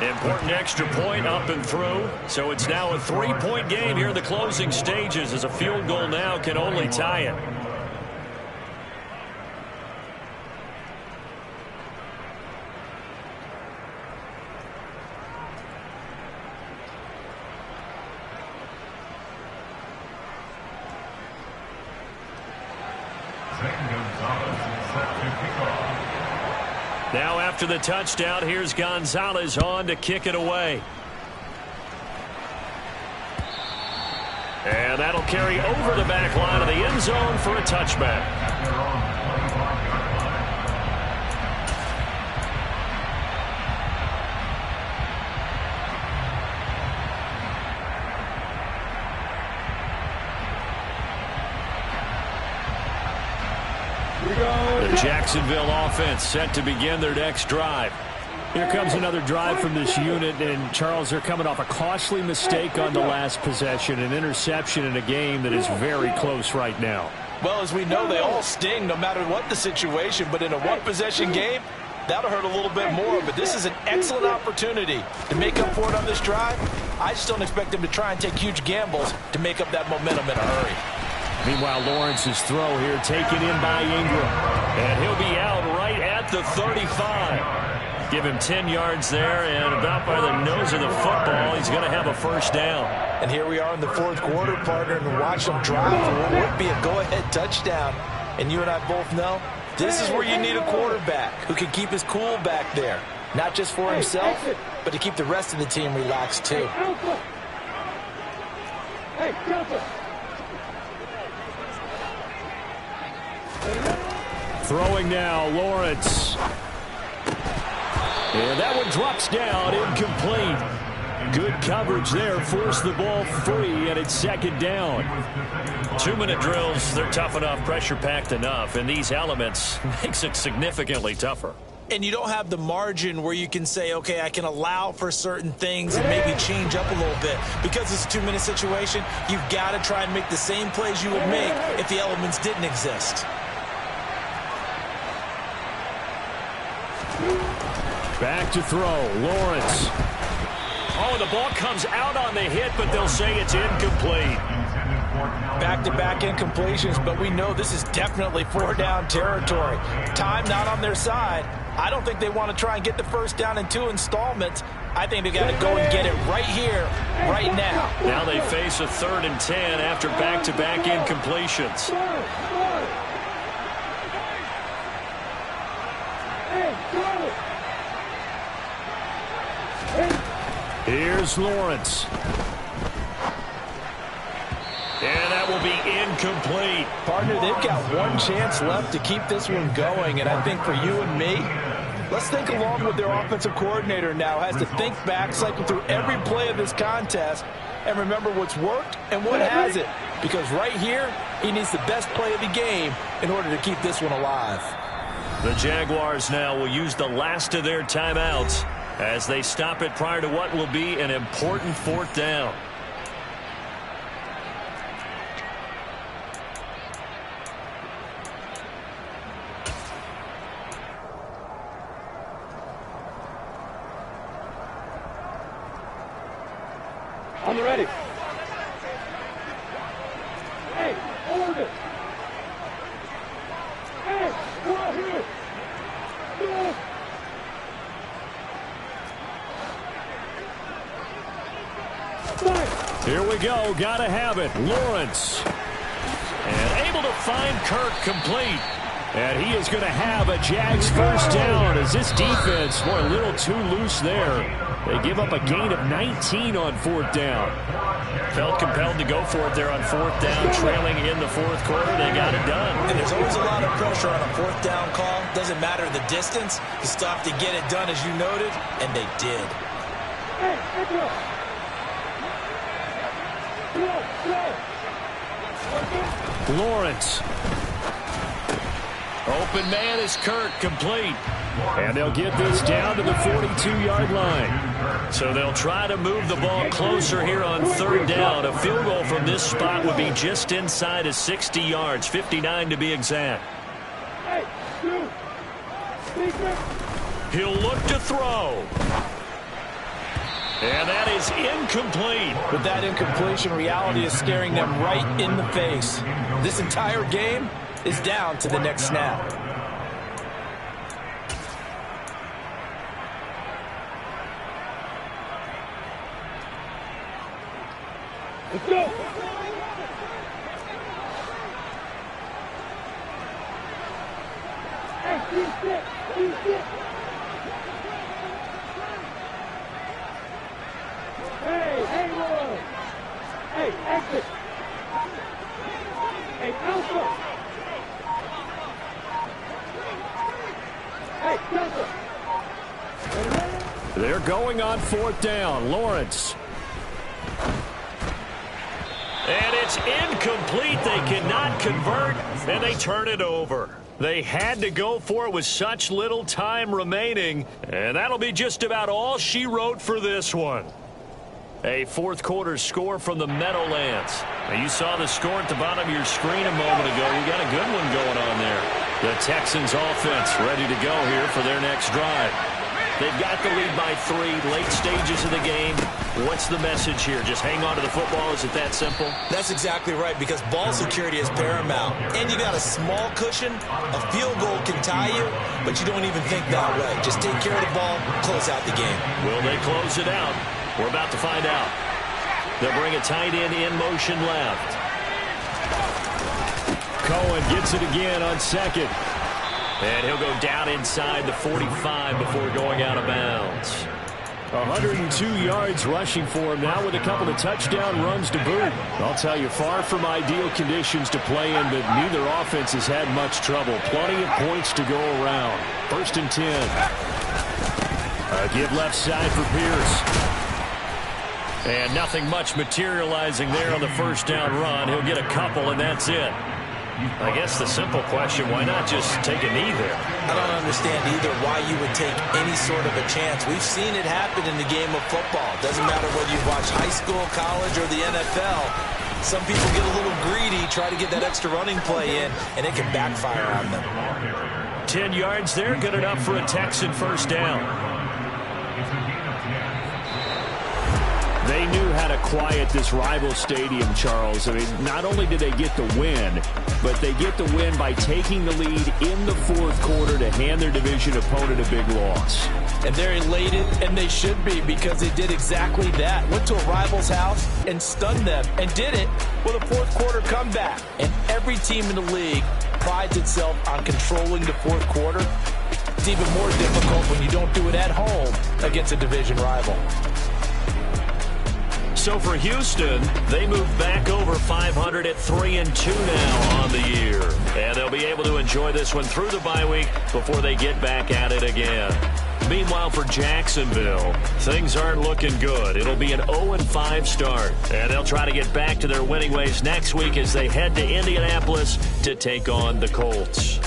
Important extra point up and through. So it's now a 3-point game here in the closing stages, as a field goal now can only tie it. Now after the touchdown, here's Gonzalez on to kick it away. And that'll carry over the back line of the end zone for a touchback. The Jacksonville offense set to begin their next drive. Here comes another drive from this unit, and Charles, they're coming off a costly mistake on the last possession, an interception in a game that is very close right now. Well, as we know, they all sting no matter what the situation, but in a one-possession game, that'll hurt a little bit more. But this is an excellent opportunity to make up for it on this drive. I just don't expect them to try and take huge gambles to make up that momentum in a hurry. Meanwhile, Lawrence's throw here taken in by Ingram. And he'll be out right at the 35. Give him 10 yards there, and about by the nose of the football, he's going to have a first down. And here we are in the fourth quarter, partner, and watch them drive for what would be a go-ahead touchdown. And you and I both know this is where you need a quarterback who can keep his cool back there. Not just for himself, but to keep the rest of the team relaxed too. Hey, throwing now, Lawrence. And that one drops down, incomplete. Good coverage there, forced the ball free, and it's second down. 2-minute drills, they're tough enough, pressure-packed enough, and these elements makes it significantly tougher. And you don't have the margin where you can say, okay, I can allow for certain things and maybe change up a little bit. Because it's a 2-minute situation, you've got to try and make the same plays you would make if the elements didn't exist. Back to throw, Lawrence. Oh, the ball comes out on the hit, but they'll say it's incomplete. Back-to-back incompletions, but we know this is definitely 4-down territory. Time not on their side. I don't think they want to try and get the first down in 2 installments. I think they got to go and get it right here, right now. Now they face a 3rd and 10 after back-to-back incompletions. Here's Lawrence. And that will be incomplete. Partner, they've got one chance left to keep this one going, and I think for you and me, let's think along with their offensive coordinator now. Has to think back, cycle through every play of this contest, and remember what's worked and what hasn't. Because right here, he needs the best play of the game in order to keep this one alive. The Jaguars now will use the last of their timeouts as they stop it prior to what will be an important 4th down. On the ready. Hey, hold it. Hey, we're out here. No. Here we go. Gotta have it. Lawrence. And able to find Kirk complete. And he is going to have a Jags first down as this defense, boy, a little too loose there. They give up a gain of 19 on 4th down. Felt compelled to go for it there on 4th down, trailing in the 4th quarter. They got it done. And there's always a lot of pressure on a 4th down call. Doesn't matter the distance. You stop to get it done, as you noted, and they did. Lawrence. Open man is Kirk, complete. And they'll get this down to the 42-yard line. So they'll try to move the ball closer here on 3rd down. A field goal from this spot would be just inside of 60 yards, 59 to be exact. He'll look to throw. And that is incomplete. With that incompletion, reality is staring them right in the face. This entire game is down to the next snap. Let's go. Hey, boy. Hey, exit. Hey, Alpha. Hey, Delta. They're going on 4th down. Lawrence. And it's incomplete. They cannot convert, and they turn it over. They had to go for it with such little time remaining, and that'll be just about all she wrote for this one. A 4th quarter score from the Meadowlands. Now, you saw the score at the bottom of your screen a moment ago. You got a good one going on there. The Texans offense ready to go here for their next drive. They've got the lead by 3, late stages of the game. What's the message here? Just hang on to the football? Is it that simple? That's exactly right, because ball security is paramount. And you got a small cushion. A field goal can tie you, but you don't even think that way. Just take care of the ball, close out the game. Will they close it out? We're about to find out. They'll bring a tight end in motion left. Cohen gets it again on 2nd. And he'll go down inside the 45 before going out of bounds. 102 yards rushing for him now with a couple of touchdown runs to boot. I'll tell you, far from ideal conditions to play in, but neither offense has had much trouble. Plenty of points to go around. 1st and 10. A give left side for Pierce. And nothing much materializing there on the 1st down run. He'll get a couple, and that's it. I guess the simple question, why not just take a knee there? I don't understand either why you would take any sort of a chance. We've seen it happen in the game of football. Doesn't matter whether you watch high school, college, or the NFL. Some people get a little greedy, try to get that extra running play in, and it can backfire on them. 10 yards there, good enough for a Texan 1st down. They knew how to quiet this rival stadium, Charles. I mean, not only did they get the win, but they get the win by taking the lead in the 4th quarter to hand their division opponent a big loss. And they're elated, and they should be, because they did exactly that. Went to a rival's house and stunned them, and did it with a 4th quarter comeback. And every team in the league prides itself on controlling the 4th quarter. It's even more difficult when you don't do it at home against a division rival. So for Houston, they move back over 500 at 3-2 now on the year. And they'll be able to enjoy this one through the bye week before they get back at it again. Meanwhile, for Jacksonville, things aren't looking good. It'll be an 0-5 start. And they'll try to get back to their winning ways next week as they head to Indianapolis to take on the Colts.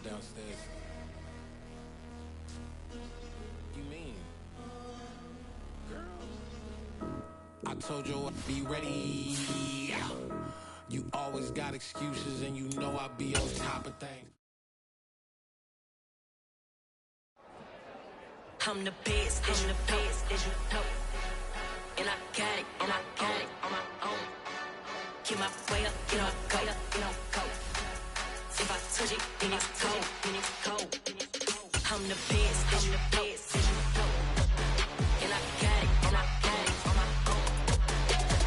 downstairs. You mean? Girl, I told you I'd be ready. You always got excuses and you know I'll be on top of things. I'm the best, as you know. And I got it, on my own. Get my way up, get on go. If I touch it, then it's cold. I'm the best, as you know. And I got it, on my own.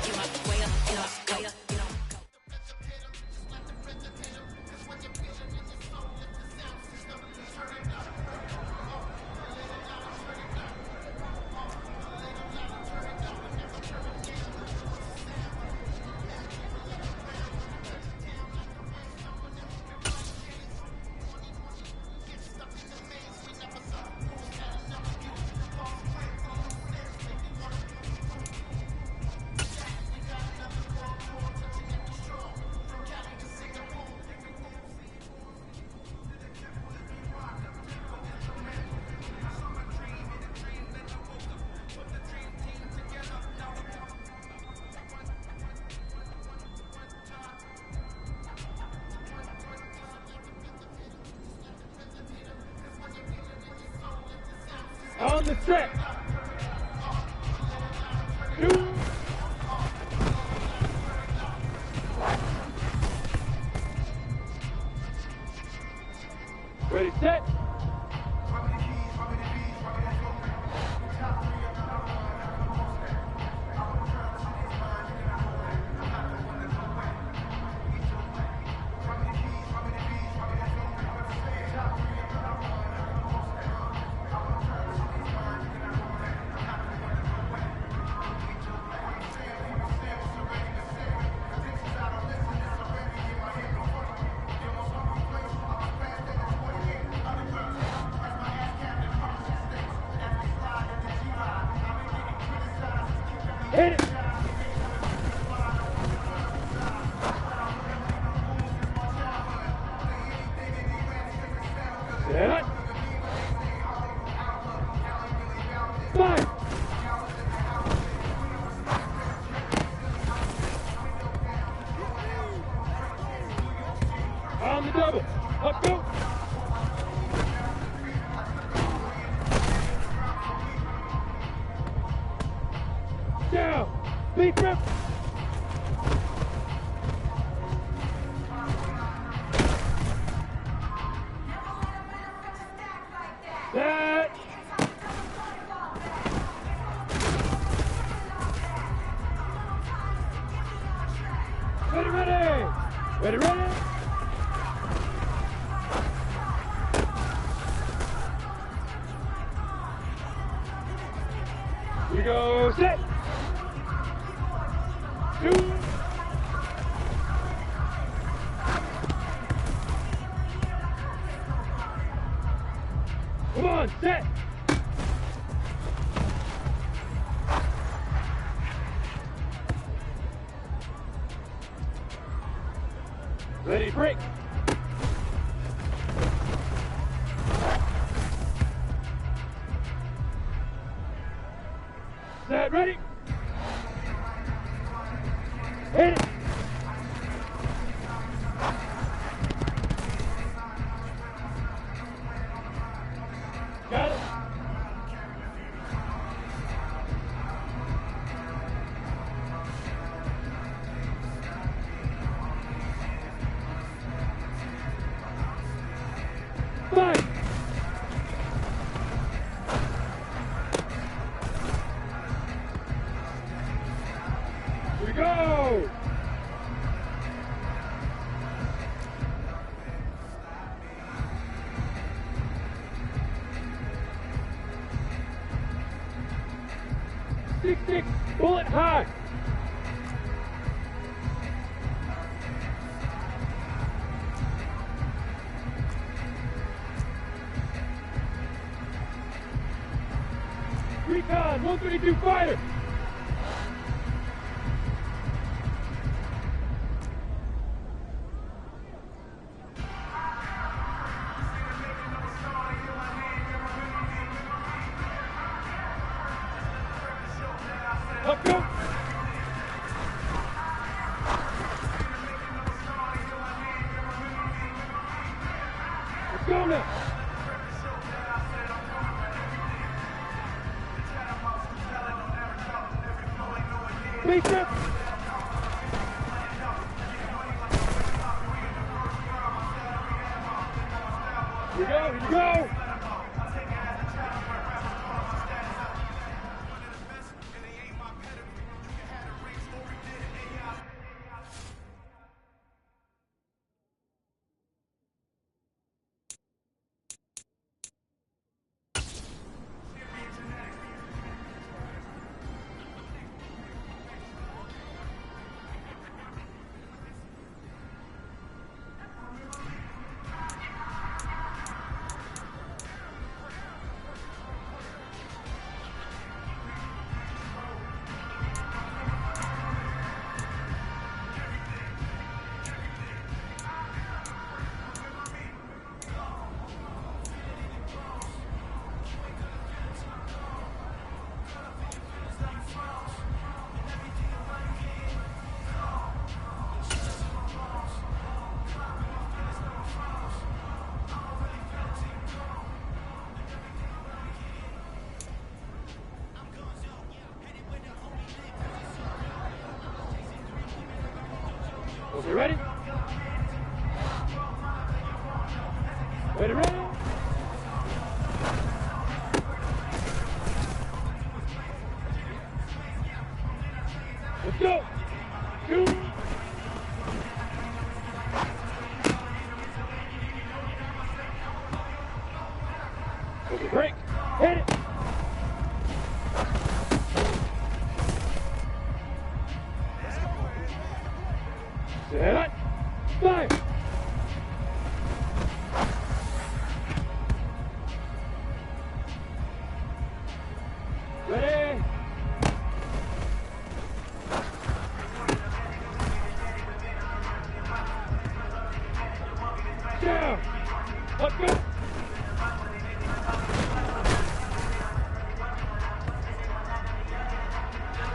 Get my way up, get on go. On the set. Two. Ready, set. Hit it! Set! Five! On the double! Up, go! Down! Beat rip! That! Ready! Here we go, set! Two! Come on, set! Ready, break! Set, ready! Hit it! Got it! Five! Here we go! Six, bullet high! Recon 132 fighter! Let's go. Let's go now. Please, sir. Here you go, here you go. Okay, ready? Ready, ready? Let's go! Two. Okay, break. Hit it. Set. Fire. Ready. Down. Let's go.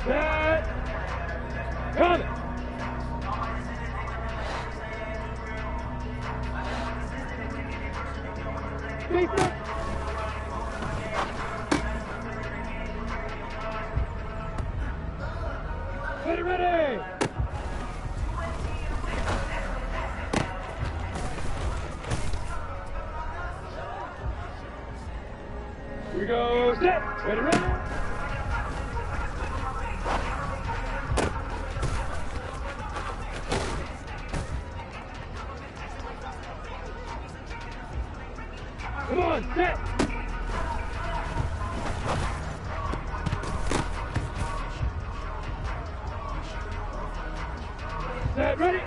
Set. Coming. Face up. Ready, ready. Here we go, set. Ready, ready. Come on, set. Set, ready.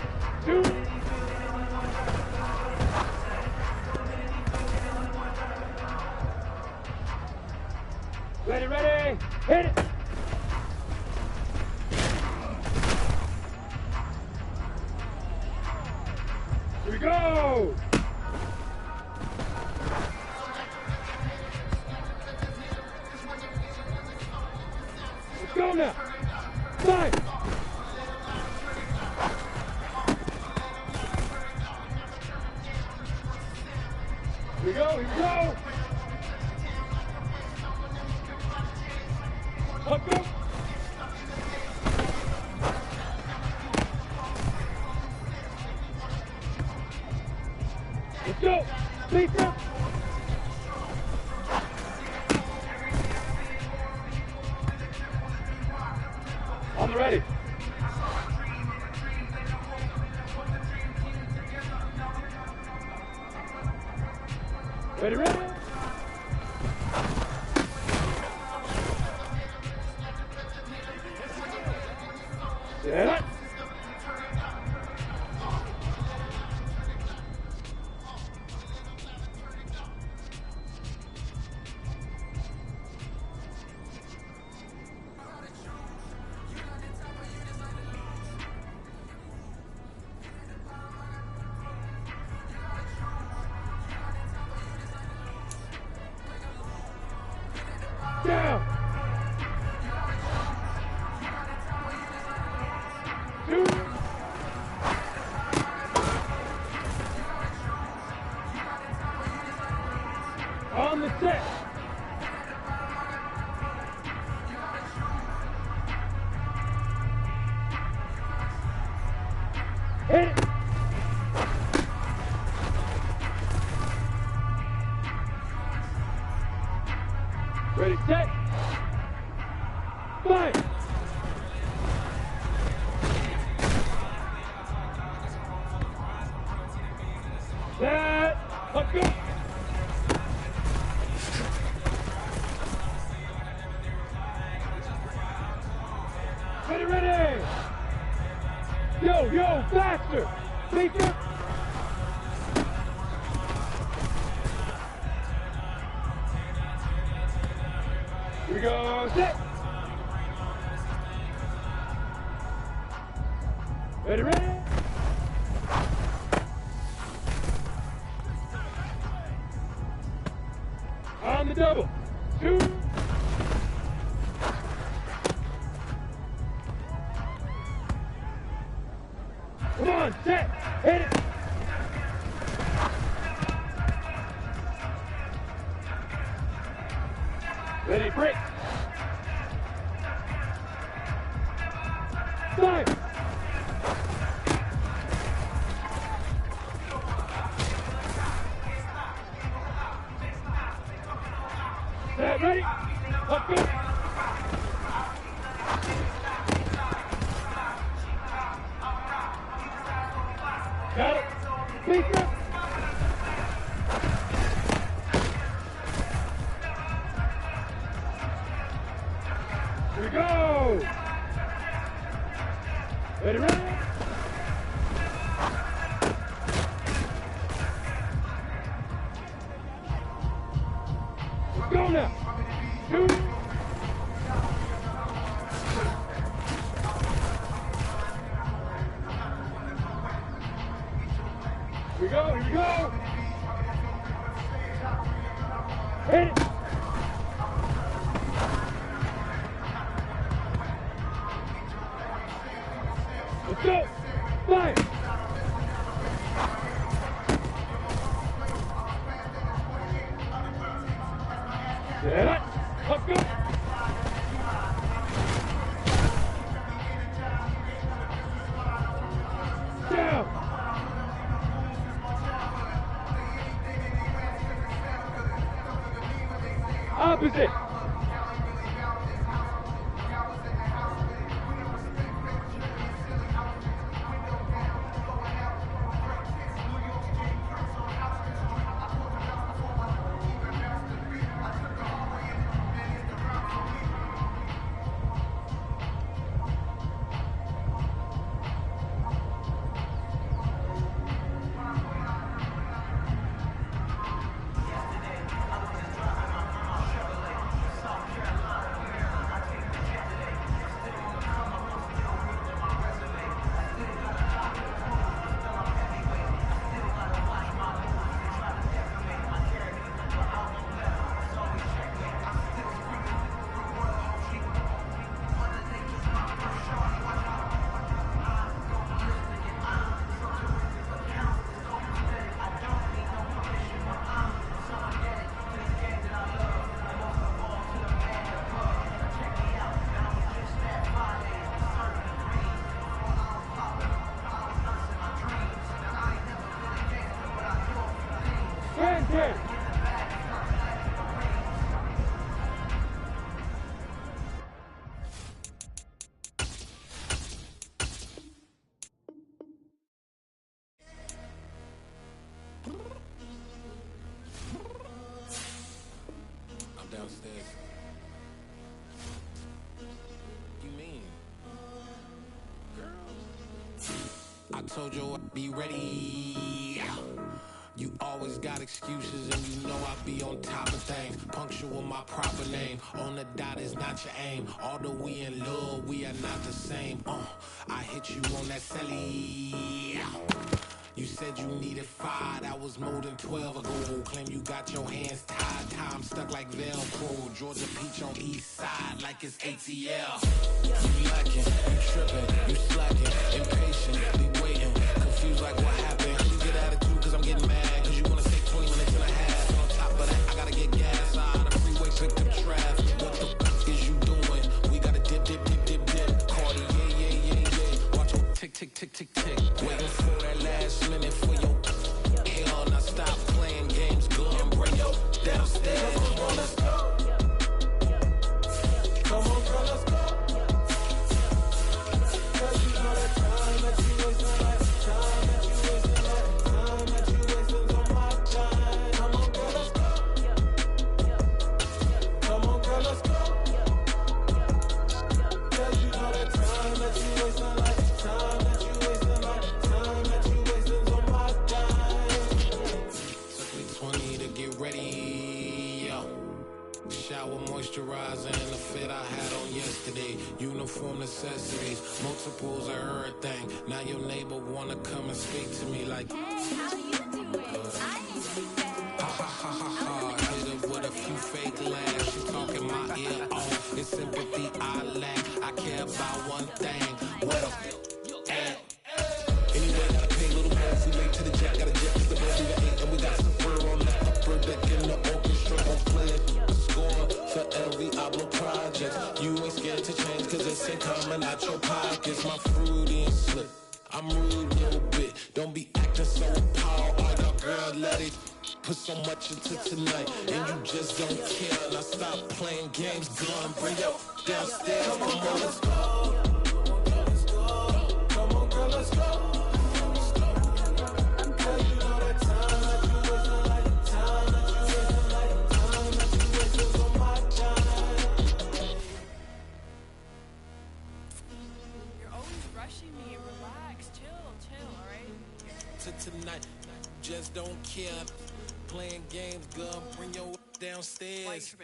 Two. Ready, ready. Hit it. Here we go. Let's go now. 5. Here we go, here we go. Let's go. Let's go. Please, sir. On the ready. Ready, ready. Set. Down. On the set. Hit it. Ready, set. Fire. Set. Let's go. Ready, ready. Yo, faster. Speaker. Here we go, set. Ready, ready. On the double. 2. Come on, set. Hit it. Ready, break. Fire. Set, ready. Let's go. Got it. Speaker. Here we go. Ready, ready. Let's go now. 2. Here we go, here we go. Hit it. Let's go. Fire. Set it. Let's go. Down. Opposite. downstairs. You mean? Girl, I told you I'd be ready. You always got excuses and you know I be on top of things. Punctual my proper name. On the dot is not your aim. Although we in love, we are not the same. I hit you on that celly. You said you needed 5, that was more than 12 ago. Claim you got your hands tied, time stuck like Velcro. Georgia Peach on east side like it's ATL. You lacking, you tripping, you slacking, impatient, be waiting, confused like what happened. You get attitude cause I'm getting mad, cause you wanna take 20 minutes and a half. On top of that, I gotta get Shower moisturizer and the fit I had on yesterday. Uniform necessities, multiples of everything. Now your neighbor wanna come and speak to me like, Hey, how you doing? I ain't too bad. ha ha ha ha ha. Hit her with a few fake laughs. She talking my ear off. It's sympathy I lack. I care about one thing. What a at. Anyway, gotta pay a little more if we late to the jack. Got a jet to the bed, we got 8 and we got some fur on that upper deck in the orchestra. Don't play it. Score for every Ablo project. You ain't scared to change cause this ain't coming out your pockets. My fruity and slip. I'm rude a little bit. Don't be acting so power. Oh, your girl, let it put so much into tonight. And you just don't care. Now stop playing games. Gun, bring your downstairs. Come on, girl, let's go. Come on, girl, let's go. Tonight, just don't care. Playing games, girl, bring your downstairs.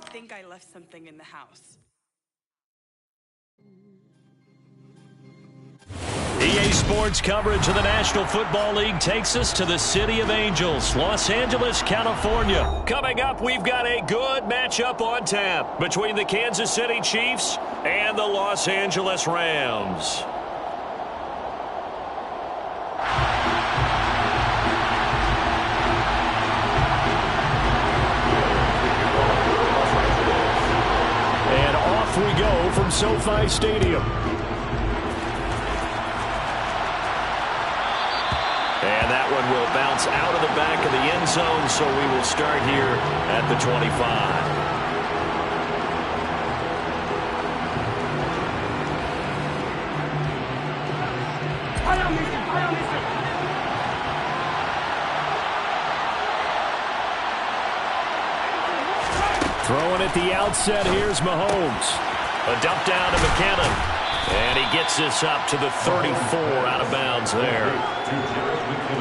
I think I left something in the house. EA Sports coverage of the National Football League takes us to the City of Angels, Los Angeles, California. Coming up, we've got a good matchup on tap between the Kansas City Chiefs and the Los Angeles Rams. We go from SoFi Stadium. And that one will bounce out of the back of the end zone, so we will start here at the 25. Throwing at the outset, here's Mahomes. A dump down to McKinnon. And he gets this up to the 34 out of bounds there.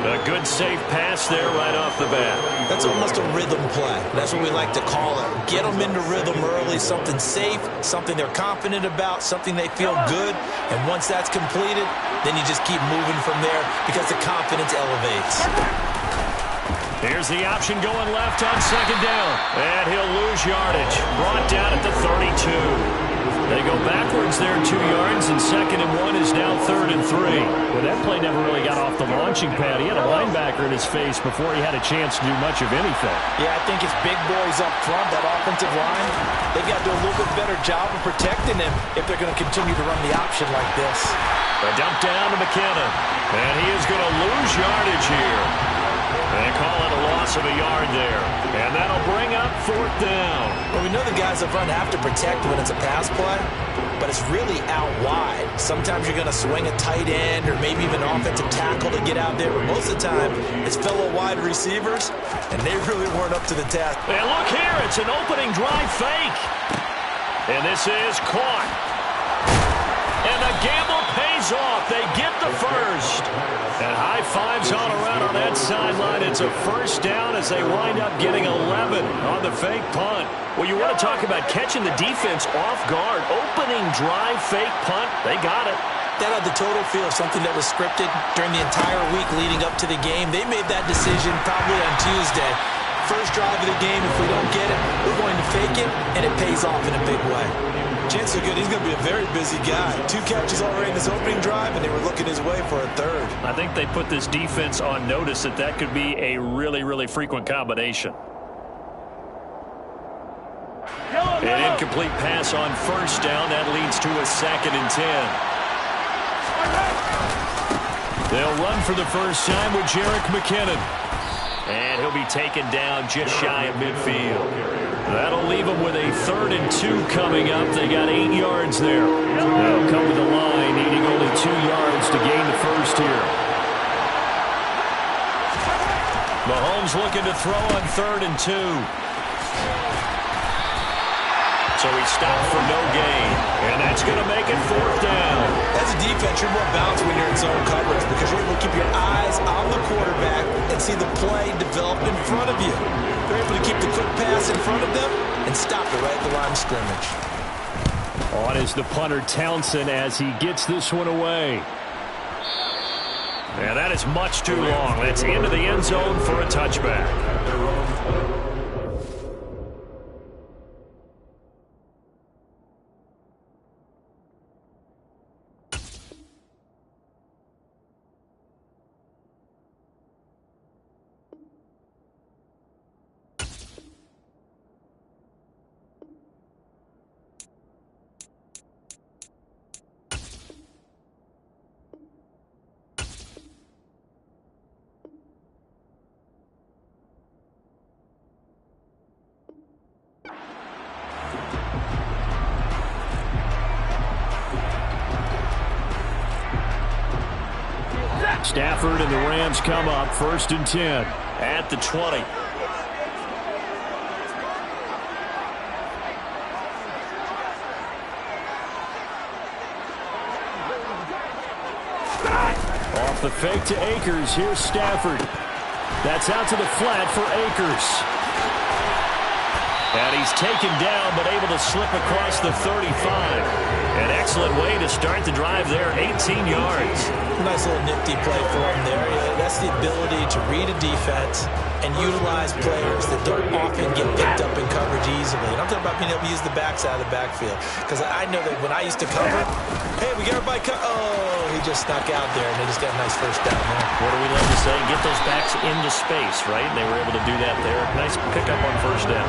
A good safe pass there right off the bat. That's almost a rhythm play. That's what we like to call it. Get them into rhythm early, something safe, something they're confident about, something they feel good. And once that's completed, then you just keep moving from there because the confidence elevates. Here's the option going left on second down. And he'll lose yardage. Brought down at the 32. They go backwards there 2 yards, and 2nd and 1 is now 3rd and 3. Well, that play never really got off the launching pad. He had a linebacker in his face before he had a chance to do much of anything. Yeah, I think it's big boys up front, that offensive line. They've got to do a little bit better job of protecting him if they're going to continue to run the option like this. A dump down to McKinnon. And he is going to lose yardage here. They call it a loss of a yard there. And that'll bring up 4th down. Well, we know the guys up front have to protect when it's a pass play, but it's really out wide. Sometimes you're going to swing a tight end or maybe even an offensive tackle to get out there, but most of the time it's fellow wide receivers, and they really weren't up to the task. And look here, it's an opening drive fake. And this is caught. And the gamble pays off. They get the first. And high fives all around on that sideline. It's a first down as they wind up getting 11 on the fake punt. Well, you want to talk about catching the defense off guard. Opening drive fake punt. They got it. That had the total feel of something that was scripted during the entire week leading up to the game. They made that decision probably on Tuesday. First drive of the game, if we don't get it, we're going to fake it, and it pays off in a big way. Chances are good he's going to be a very busy guy. 2 catches already in his opening drive, and they were looking his way for a 3rd. I think they put this defense on notice that that could be a really, really frequent combination. An incomplete pass on first down. That leads to a 2nd and 10. They'll run for the first time with Jerick McKinnon. And he'll be taken down just shy of midfield. That'll leave them with a 3rd and 2 coming up. They got 8 yards there. They'll come to the line, needing only Rams looking to throw on 3rd and 2. So he stopped for no gain. And that's going to make it 4th down. As a defense, you're more balanced when you're in zone coverage because you're able to keep your eyes on the quarterback and see the play develop in front of you. They're able to keep the quick pass in front of them and stop it right at the line of scrimmage. On is the punter Townsend as he gets this one away. And that is much too long. That's into the end zone for a touchback. Stafford and the Rams come up 1st and 10. At the 20. Off the fake to Akers. Here's Stafford. That's out to the flat for Akers. And he's taken down, but able to slip across the 35. An excellent way to start the drive there, 18 yards. Nice little nifty play for him there. That's the ability to read a defense and utilize players that don't often get picked up in coverage easily. And I'm talking about being able to use the backside of the backfield. Because I know that when I used to cover, hey, we got everybody oh, he just snuck out there, and they just got a nice 1st down there. What do we love to say? Get those backs into space, right? And they were able to do that there. Nice pickup on 1st down.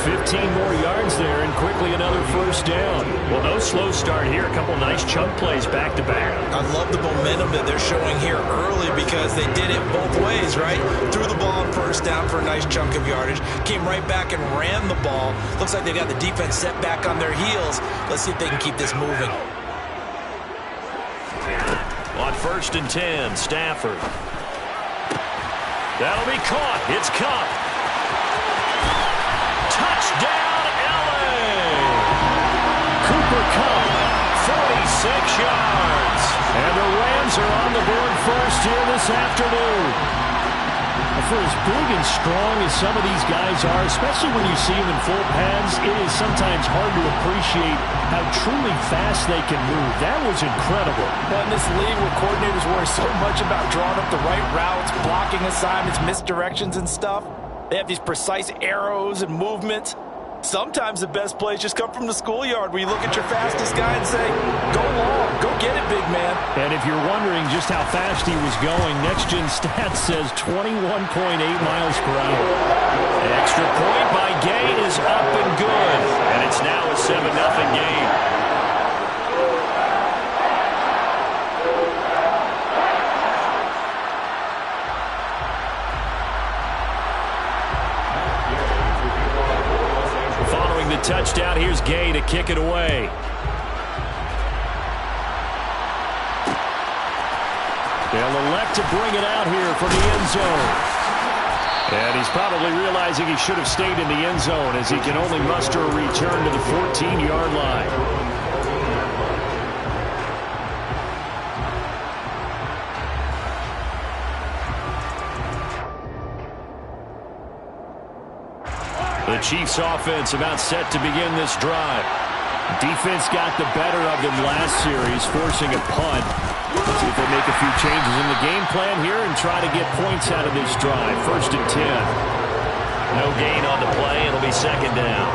15 more yards there, and quickly another 1st down. Well, no slow start here. A couple nice chunk plays back to back. I love the momentum that they're showing here early because they did it both ways, right? Threw the ball on 1st down for a nice chunk of yardage. Came right back and ran the ball. Looks like they got the defense set back on their heels. Let's see if they can keep this moving. On 1st and 10, Stafford. That'll be caught. It's Cup. Touchdown, LA! Cooper Kupp, 46 yards. and the Rams are on the board first here this afternoon. For as big and strong as some of these guys are, especially when you see them in full pads, it is sometimes hard to appreciate how truly fast they can move. That was incredible. But in this league where coordinators worry so much about drawing up the right routes, blocking assignments, misdirections and stuff, they have these precise arrows and movements. Sometimes the best plays just come from the schoolyard where you look at your fastest guy and say, go long, go get it, big man. And if you're wondering just how fast he was going, Next Gen Stats says 21.8 miles per hour. An extra point by Gay is up and good. And it's now a 7-0 game. Touchdown. Here's Gay to kick it away. They'll elect to bring it out here from the end zone. And he's probably realizing he should have stayed in the end zone as he can only muster a return to the 14-yard line. The Chiefs offense about set to begin this drive. Defense got the better of them last series, forcing a punt. Let's see if they make a few changes in the game plan here and try to get points out of this drive. 1st and 10. No gain on the play. It'll be 2nd down.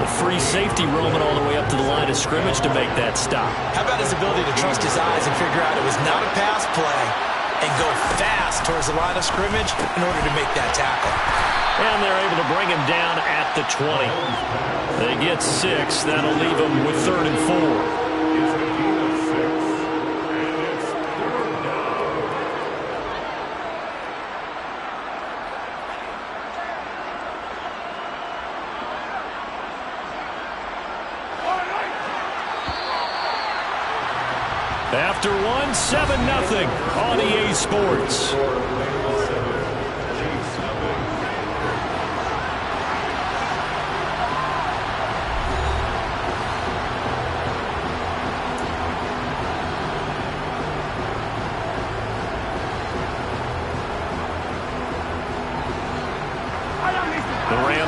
The free safety roaming all the way up to the line of scrimmage to make that stop. How about his ability to trust his eyes and figure out it was not a pass play and go fast towards the line of scrimmage in order to make that tackle. And they're able to bring him down at the 20. They get 6. That'll leave them with 3rd and 4. After one, 7-0 on EA Sports.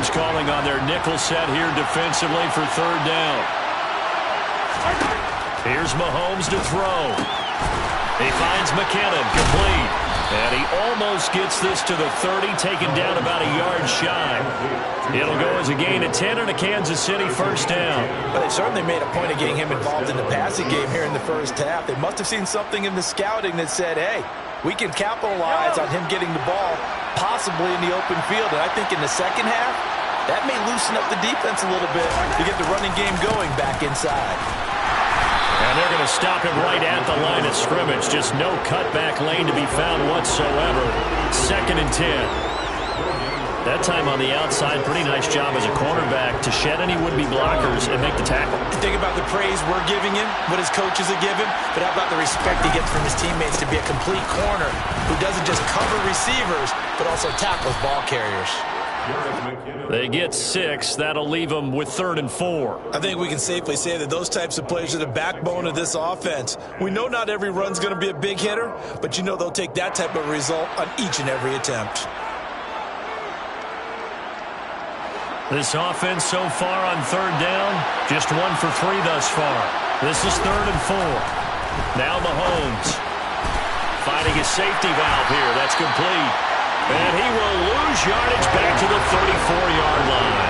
team's calling on their nickel set here defensively for third down. Here's Mahomes to throw. He finds McKinnon, complete. And he almost gets this to the 30, taken down about a yard shy. It'll go as a gain of 10 and a Kansas City first down. But they certainly made a point of getting him involved in the passing game here in the first half. They must have seen something in the scouting that said, hey, we can capitalize on him getting the ball possibly in the open field. And I think in the second half, that may loosen up the defense a little bit to get the running game going back inside. And they're going to stop him right at the line of scrimmage. Just no cutback lane to be found whatsoever. 2nd and 10. That time on the outside, pretty nice job as a cornerback to shed any would-be blockers and make the tackle. Think about the praise we're giving him, what his coaches have given, but how about the respect he gets from his teammates to be a complete corner who doesn't just cover receivers, but also tackles ball carriers. They get 6. That'll leave them with 3rd and 4. I think we can safely say that those types of plays are the backbone of this offense. We know not every run's going to be a big hitter, but you know they'll take that type of result on each and every attempt. This offense so far on 3rd down, just 1 for 3 thus far. This is 3rd and 4. Now Mahomes finding a safety valve here. That's complete. And he will lose yardage back to the 34-yard line.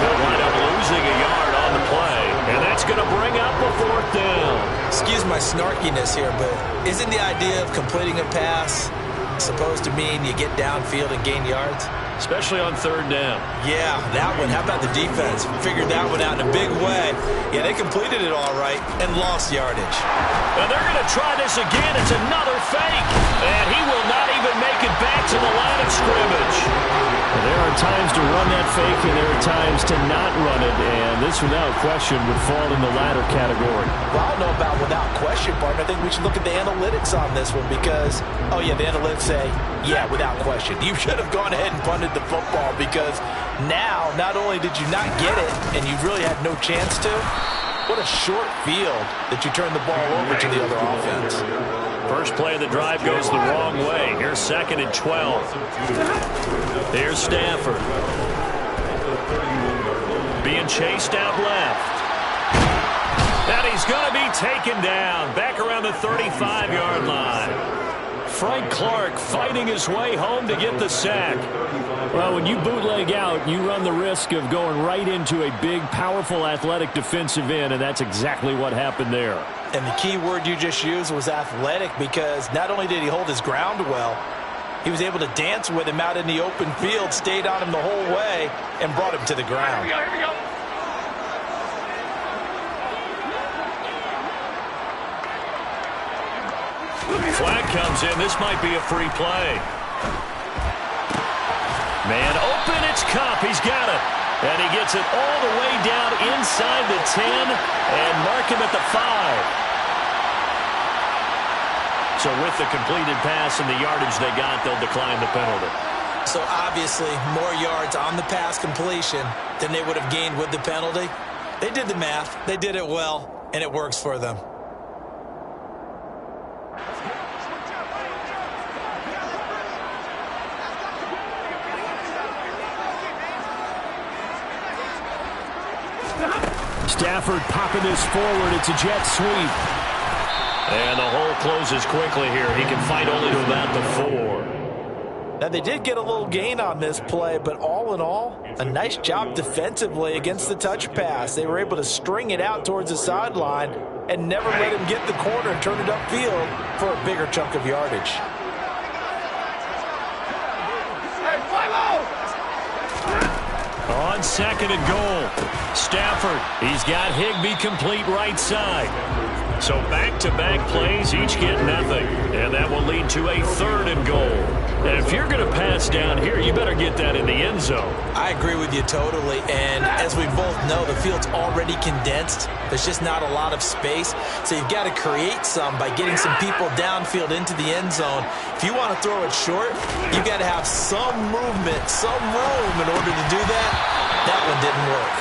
They'll wind up losing a yard on the play, and that's going to bring up a 4th down. Excuse my snarkiness here, but isn't the idea of completing a pass supposed to mean you get downfield and gain yards? Especially on 3rd down. Yeah, that one. How about the defense? Figured that one out in a big way. Yeah, they completed it all right and lost yardage. And they're going to try this again. It's another fake. And he will not even make it back to the line of scrimmage. Well, there are times to run that fake, and there are times to not run it. And this, without question, would fall in the latter category. Well, I don't know about without question, partner. I think we should look at the analytics on this one because, oh, yeah, the analytics say, yeah, without question. You should have gone ahead and punted the football because now not only did you not get it and you really had no chance to, what a short field that you turned the ball over to the other offense. First play of the drive goes the wrong way. Here's 2nd and 12. Here's Stafford. Being chased out left. And he's going to be taken down back around the 35-yard line. Frank Clark fighting his way home to get the sack. Well, when you bootleg out, you run the risk of going right into a big, powerful, athletic defensive end, and that's exactly what happened there. And the key word you just used was athletic because not only did he hold his ground well, he was able to dance with him out in the open field, stayed on him the whole way, and brought him to the ground. Here we go. Flag comes in. This might be a free play. Man open, it's Cup. He's got it. And he gets it all the way down inside the 10 and mark him at the 5. So with the completed pass and the yardage they got, they'll decline the penalty. So obviously more yards on the pass completion than they would have gained with the penalty. They did the math. They did it well, and it works for them. Stafford popping this forward. It's a jet sweep. And the hole closes quickly here. He can fight only to about the 4. Now, they did get a little gain on this play, but all in all, a nice job defensively against the touch pass. They were able to string it out towards the sideline and never let him get the corner and turn it upfield for a bigger chunk of yardage. On 2nd and goal, Stafford, he's got Higbee complete right side. So back-to-back plays, each get nothing. And that will lead to a 3rd and goal. And if you're going to pass down here, you better get that in the end zone. I agree with you totally. And as we both know, the field's already condensed. There's just not a lot of space. So you've got to create some by getting some people downfield into the end zone. If you want to throw it short, you've got to have some movement, some room in order to do that. That one didn't work.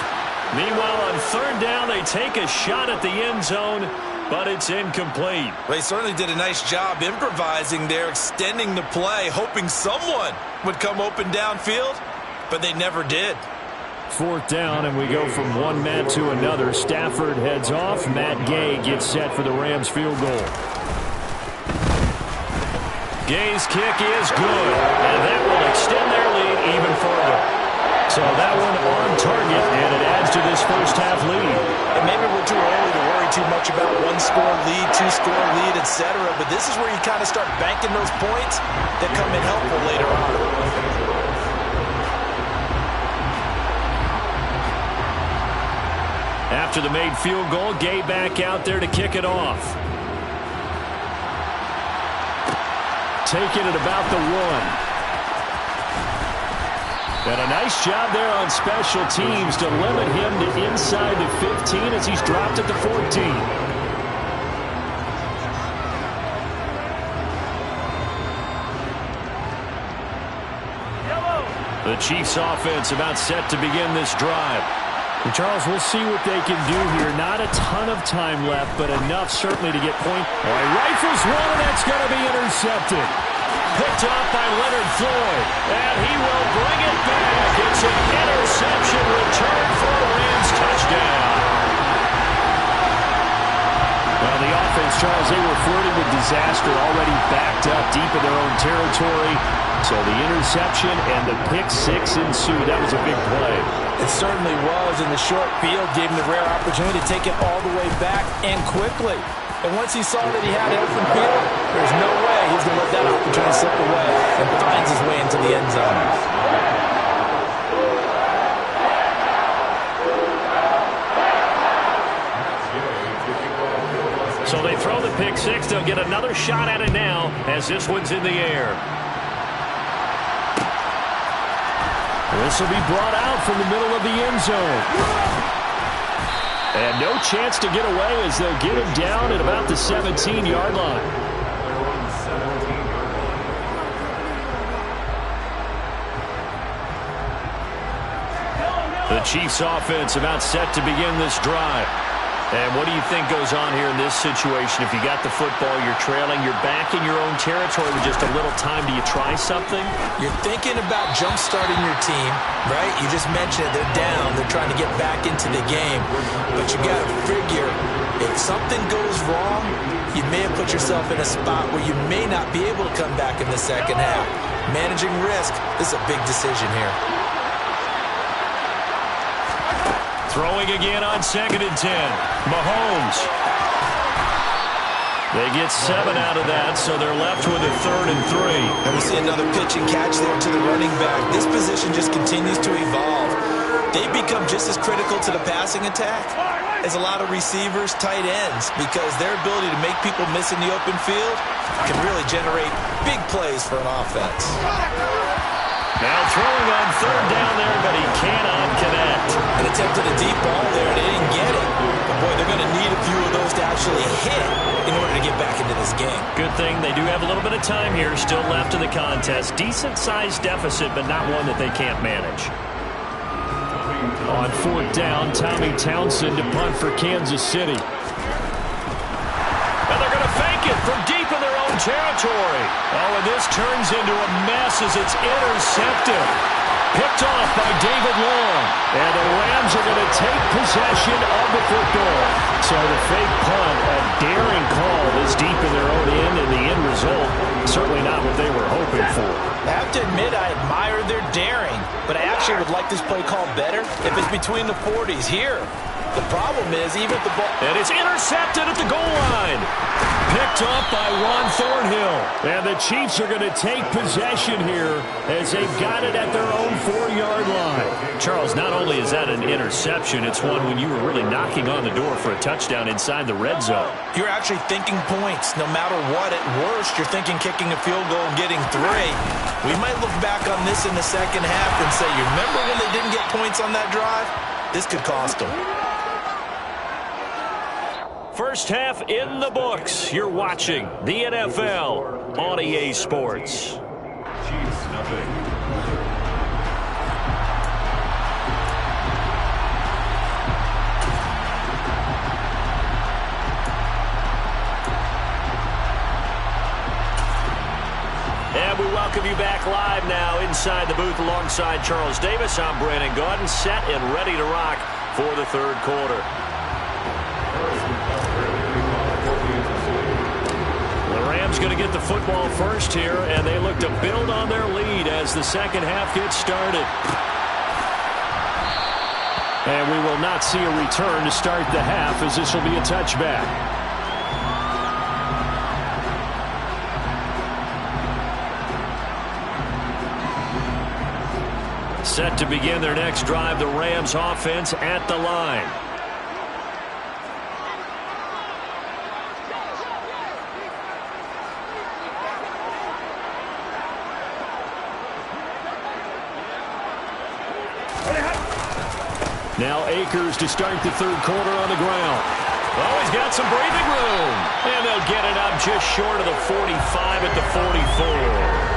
Meanwhile, on 3rd down, they take a shot at the end zone, but it's incomplete. Well, they certainly did a nice job improvising there, extending the play, hoping someone would come open downfield. but they never did. 4th down, and we go from one Matt to another. Stafford heads off. Matt Gay gets set for the Rams field goal. Gay's kick is good, and that will extend their lead even further. So that one on target, and it adds to this first half lead. And maybe we're too early to worry too much about 1-score lead, 2-score lead, etc. But this is where you kind of start banking those points that come in helpful later on. After the made field goal, Gay back out there to kick it off. Taking it about the 1. And a nice job there on special teams to limit him to inside the 15 as he's dropped at the 14. The Chiefs offense about set to begin this drive. And Charles, we'll see what they can do here. Not a ton of time left, but enough certainly to get point. All right, rifles one, and that's going to be intercepted. Picked off by Leonard Floyd, and he will bring it back. It's an interception return for a Rams touchdown. Well, the offense, Charles, they were flirting with disaster, already backed up deep in their own territory. So the interception and the pick six ensued. That was a big play. It certainly was, and the short field gave him the rare opportunity to take it all the way back and quickly. And once he saw that he had an open field, there's no way he's going to let that opportunity slip away, and finds his way into the end zone. So they throw the pick six. They'll get another shot at it now as this one's in the air. This will be brought out from the middle of the end zone. And no chance to get away as they'll get him down at about the 17-yard line. The Chiefs offense about set to begin this drive. And what do you think goes on here in this situation? If you got the football, you're trailing, you're back in your own territory with just a little time. Do you try something? You're thinking about jump-starting your team, right? You just mentioned it. They're down. They're trying to get back into the game. But you got to figure, if something goes wrong, you may have put yourself in a spot where you may not be able to come back in the second half. Managing risk, this is a big decision here. Throwing again on 2nd and 10. Mahomes. They get 7 out of that, so they're left with a 3rd and 3. And we see another pitch and catch there to the running back. This position just continues to evolve. They become just as critical to the passing attack as a lot of receivers, tight ends, because their ability to make people miss in the open field can really generate big plays for an offense. Now throwing on 3rd down there, but he cannot connect. An attempt at a deep ball there. They didn't get it. But, boy, they're going to need a few of those to actually hit in order to get back into this game. Good thing they do have a little bit of time here still left in the contest. Decent-sized deficit, but not one that they can't manage. On 4th down, Tommy Townsend to punt for Kansas City. And they're going to fake it from deep in their own territory. Oh, and this turns into a mess as it's intercepted. Picked off by David Long. And the Rams are going to take possession of the football. So the fake punt, a daring call this deep in their own end, and the end result, certainly not what they were hoping for. I have to admit, I admire their daring, but I actually would like this play called better if it's between the 40s here. The problem is, even if the ball... And it's intercepted at the goal line. Picked up by Juan Thornhill. And the Chiefs are going to take possession here as they've got it at their own 4-yard line. Charles, not only is that an interception, it's one when you were really knocking on the door for a touchdown inside the red zone. You're actually thinking points. No matter what, at worst, you're thinking kicking a field goal and getting 3. We might look back on this in the second half and say, you remember when they didn't get points on that drive? This could cost them. First half in the books. You're watching the NFL on EA Sports. Chiefs, nothing. And we welcome you back live now inside the booth alongside Charles Davis. I'm Brandon Gaudin, set and ready to rock for the third quarter. The Rams going to get the football first here, and they look to build on their lead as the second half gets started. And we will not see a return to start the half, as this will be a touchback. Set to begin their next drive, the Rams offense at the line. Now Akers to start the third quarter on the ground. Oh, he's got some breathing room. And they'll get it up just short of the 45 at the 44.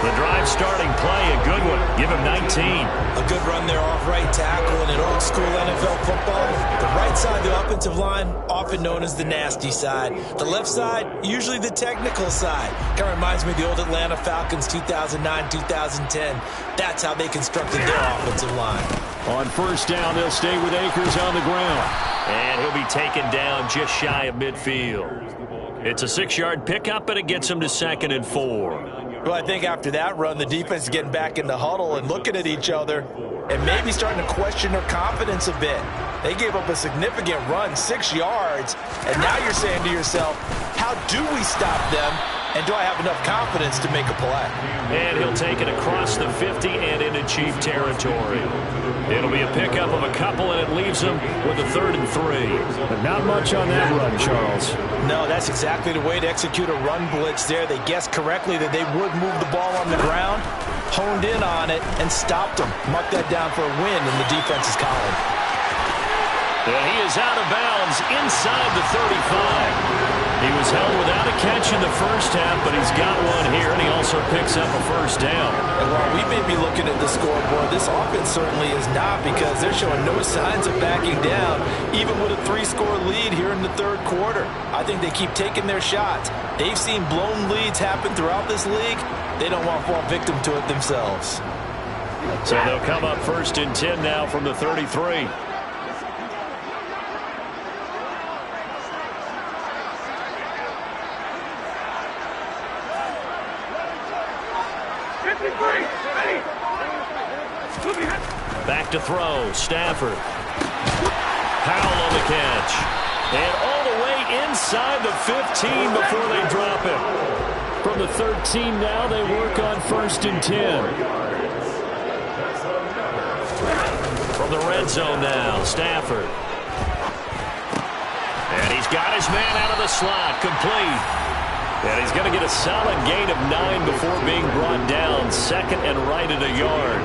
The drive starting play, a good one. Give him 19. A good run there off right tackle in an old school NFL football. The right side of the offensive line, often known as the nasty side. The left side, usually the technical side. Kind of reminds me of the old Atlanta Falcons 2009-2010. That's how they constructed their offensive line. On first down, they'll stay with Akers on the ground. And he'll be taken down just shy of midfield. It's a 6-yard pickup, and it gets him to 2nd and 4. Well, I think after that run, the defense is getting back in the huddle and looking at each other and maybe starting to question their confidence a bit. They gave up a significant run, 6 yards, and now you're saying to yourself, how do we stop them, and do I have enough confidence to make a play? And he'll take it across the 50 and into Chief territory. It'll be a pickup of a couple, and it leaves them with a 3rd and 3. But not much on that run, Charles. No, that's exactly the way to execute a run blitz there. They guessed correctly that they would move the ball on the ground, honed in on it, and stopped them. Mark that down for a win in the defense's column. And he is out of bounds inside the 35. He was held without a catch in the first half, but he's got one here, and he also picks up a first down. And while we may be looking at the scoreboard, this offense certainly is not, because they're showing no signs of backing down, even with a 3-score lead here in the third quarter. I think they keep taking their shots. They've seen blown leads happen throughout this league. They don't want to fall victim to it themselves. So they'll come up 1st and 10 now from the 33. Back to throw, Stafford. Powell on the catch. And all the way inside the 15 before they drop him. From the 13 now, they work on 1st and 10. From the red zone now, Stafford. And he's got his man out of the slot, complete. And he's going to get a solid gain of 9 before being brought down. 2nd and right at a yard.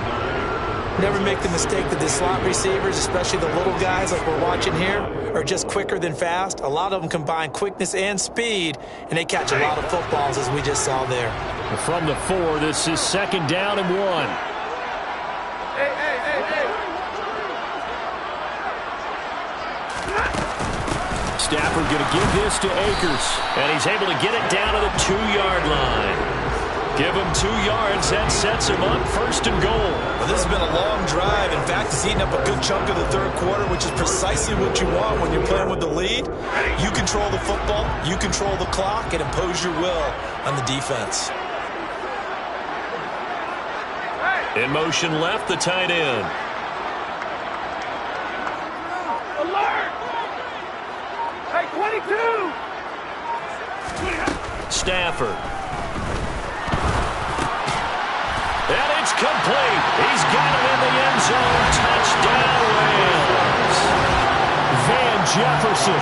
Never make the mistake that the slot receivers, especially the little guys like we're watching here, are just quicker than fast. A lot of them combine quickness and speed, and they catch a lot of footballs, as we just saw there. From the 4, this is 2nd down and 1. Stafford going to give this to Akers, and he's able to get it down to the 2-yard line. Give him 2 yards. That sets him up 1st and goal. Well, this has been a long drive. In fact, it's eaten up a good chunk of the third quarter, which is precisely what you want when you're playing with the lead. You control the football, you control the clock, and impose your will on the defense. In motion left, the tight end. Alert! Hey, 22! Stafford. And it's complete. He's got it in the end zone. Touchdown, Rams. Van Jefferson.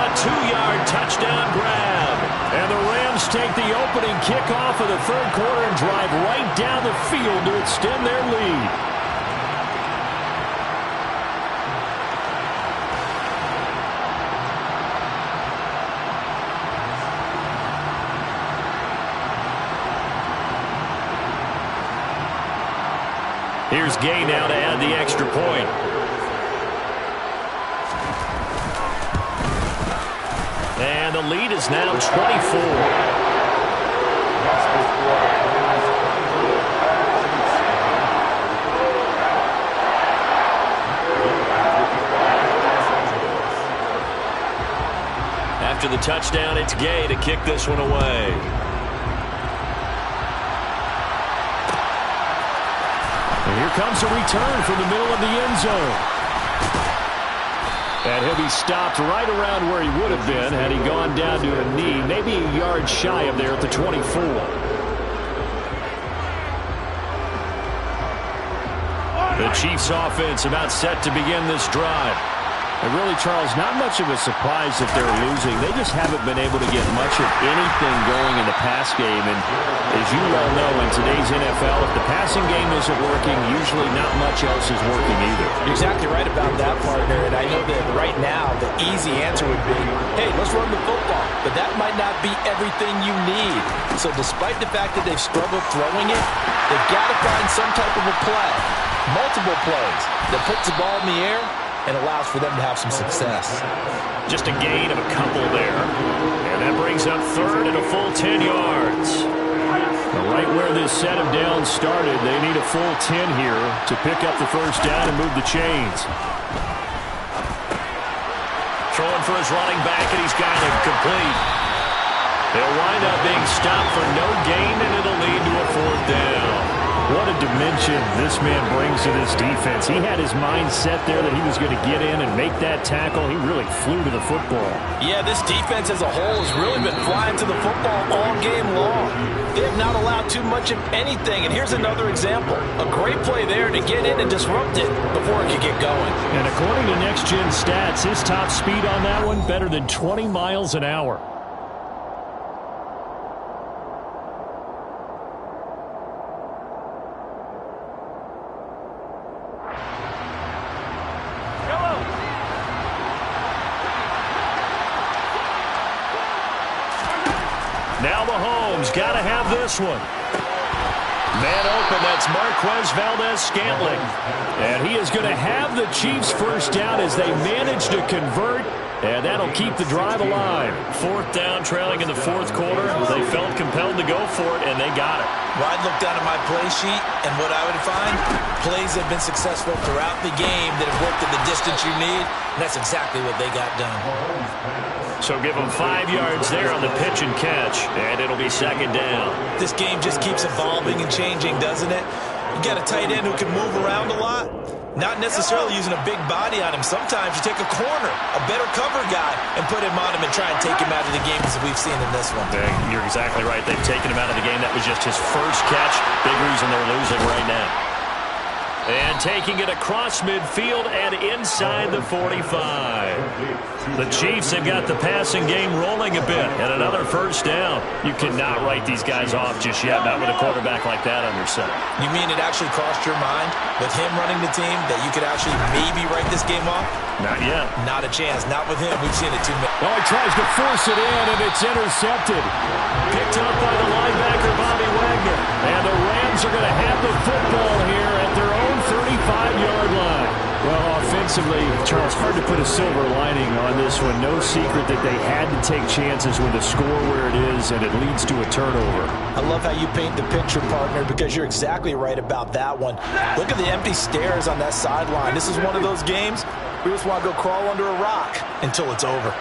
A 2-yard touchdown grab. And the Rams take the opening kickoff of the third quarter and drive right down the field to extend their lead. Here's Gay now to add the extra point. And the lead is now 24. after the touchdown. It's Gay to kick this one away. And here comes a return from the middle of the end zone. And he'll be stopped right around where he would have been had he gone down to a knee, maybe a yard shy of there at the 24. The Chiefs offense about set to begin this drive. And really, Charles, not much of a surprise that they're losing. They just haven't been able to get much of anything going in the pass game. And as you well know, in today's NFL, if the passing game isn't working, usually not much else is working either. You're exactly right about that, partner. And I know that right now the easy answer would be, hey, let's run the football. But that might not be everything you need. So despite the fact that they've struggled throwing it, they've got to find some type of a play, multiple plays, that puts the ball in the air and allows for them to have some success. Just a gain of a couple there. And that brings up third and a full 10 yards. Right where this set of downs started, they need a full 10 here to pick up the first down and move the chains. Throwing for his running back, and he's got it complete. They'll wind up being stopped for no gain, and it'll lead to a fourth down. What a dimension this man brings to this defense. He had his mind set there that he was going to get in and make that tackle. He really flew to the football. Yeah, this defense as a whole has really been flying to the football all game long. They have not allowed too much of anything. And here's another example. A great play there to get in and disrupt it before it could get going. And according to Next Gen Stats, his top speed on that one, better than 20 miles an hour. Now Mahomes got to have this one. Man open, that's Marquez Valdez-Scantling. And he is going to have the Chiefs first down as they manage to convert. And that'll keep the drive alive. Fourth down, trailing in the fourth quarter. They felt compelled to go for it, and they got it. Well, I'd look down at my play sheet, and what I would find, plays have been successful throughout the game that have worked at the distance you need, and that's exactly what they got done. So give them 5 yards there on the pitch and catch, and it'll be second down. This game just keeps evolving and changing, doesn't it? You got a tight end who can move around a lot. Not necessarily using a big body on him. Sometimes you take a corner, a better cover guy, and put him on him and try and take him out of the game as we've seen in this one. You're exactly right. They've taken him out of the game. That was just his first catch. Big reason they're losing right now. And taking it across midfield and inside the 45. The Chiefs have got the passing game rolling a bit. And another first down. You cannot write these guys off just yet, not with a quarterback like that under center. You mean it actually crossed your mind with him running the team that you could actually maybe write this game off? Not yet. Not a chance. Not with him. We've seen it too many. Oh, he tries to force it in, and it's intercepted. Picked up by the linebacker, Bobby Wagner. And the Rams are going to have the football here at their own 35-yard line. Well, offensively, Charles, hard to put a silver lining on this one. No secret that they had to take chances with the score where it is, and it leads to a turnover. I love how you paint the picture, partner, because you're exactly right about that one. Look at the empty stares on that sideline. This is one of those games we just want to go crawl under a rock until it's over.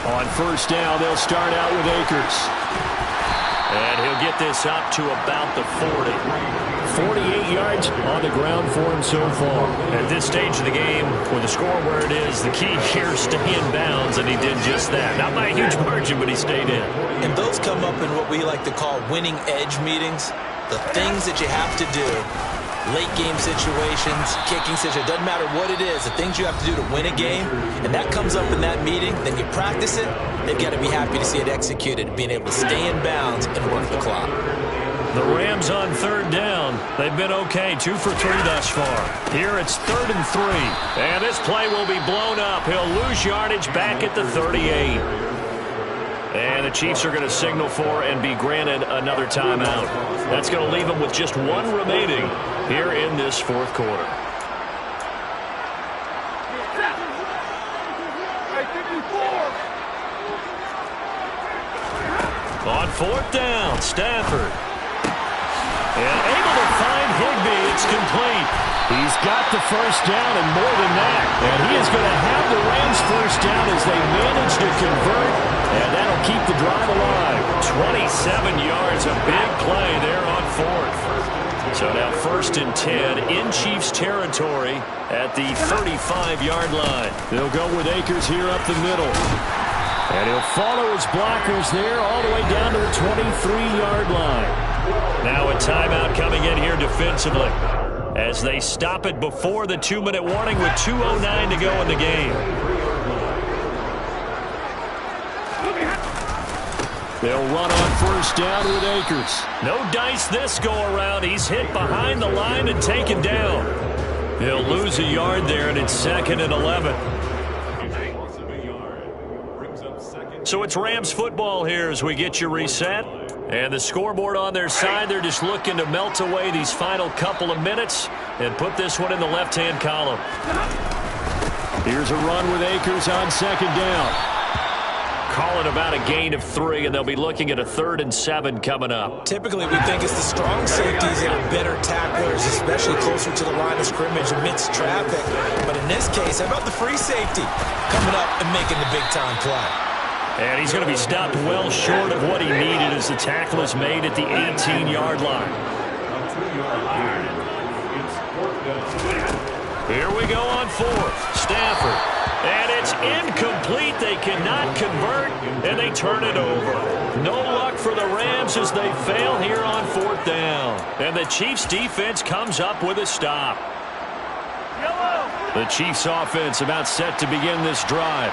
On first down, they'll start out with Akers. And he'll get this up to about the 40. 48 yards on the ground for him so far. At this stage of the game, with the score where it is, the key here is stay in bounds, and he did just that. Not by a huge margin, but he stayed in. And those come up in what we like to call winning edge meetings. The things that you have to do. Late game situations, kicking situations, doesn't matter what it is, the things you have to do to win a game, and that comes up in that meeting, then you practice it, they've got to be happy to see it executed, being able to stay in bounds and work the clock. The Rams on third down. They've been okay, 2 for 3 thus far. Here it's 3rd and 3. And this play will be blown up. He'll lose yardage back at the 38. And the Chiefs are going to signal for and be granted another timeout. That's going to leave them with just 1 remaining here in this fourth quarter. On fourth down, Stafford. And able to find Higbee. It's complete. He's got the first down and more than that. And he is going to have the Rams first down as they manage to convert. And that'll keep the drive alive. 27 yards, a big play there on fourth. So now 1st and 10 in Chiefs territory at the 35-yard line. They'll go with Akers here up the middle. And he'll follow his blockers there all the way down to the 23-yard line. Now a timeout coming in here defensively as they stop it before the 2-minute warning with 2:09 to go in the game. They'll run on first down with Akers. No dice this go-around. He's hit behind the line and taken down. He'll lose a yard there, and it's 2nd and 11. So it's Rams football here as we get you reset. And the scoreboard on their side, they're just looking to melt away these final couple of minutes and put this one in the left-hand column. Here's a run with Akers on 2nd down. Call it about a gain of 3, and they'll be looking at a 3rd and 7 coming up. Typically, we think it's the strong safeties that are better tacklers, especially closer to the line of scrimmage amidst traffic. But in this case, how about the free safety coming up and making the big-time play? And he's going to be stopped well short of what he needed as the tackle is made at the 18-yard line. Here we go on 4th. Stafford. And it's incomplete. They cannot convert, and they turn it over. No luck for the Rams as they fail here on 4th down. And the Chiefs' defense comes up with a stop. The Chiefs' offense about set to begin this drive.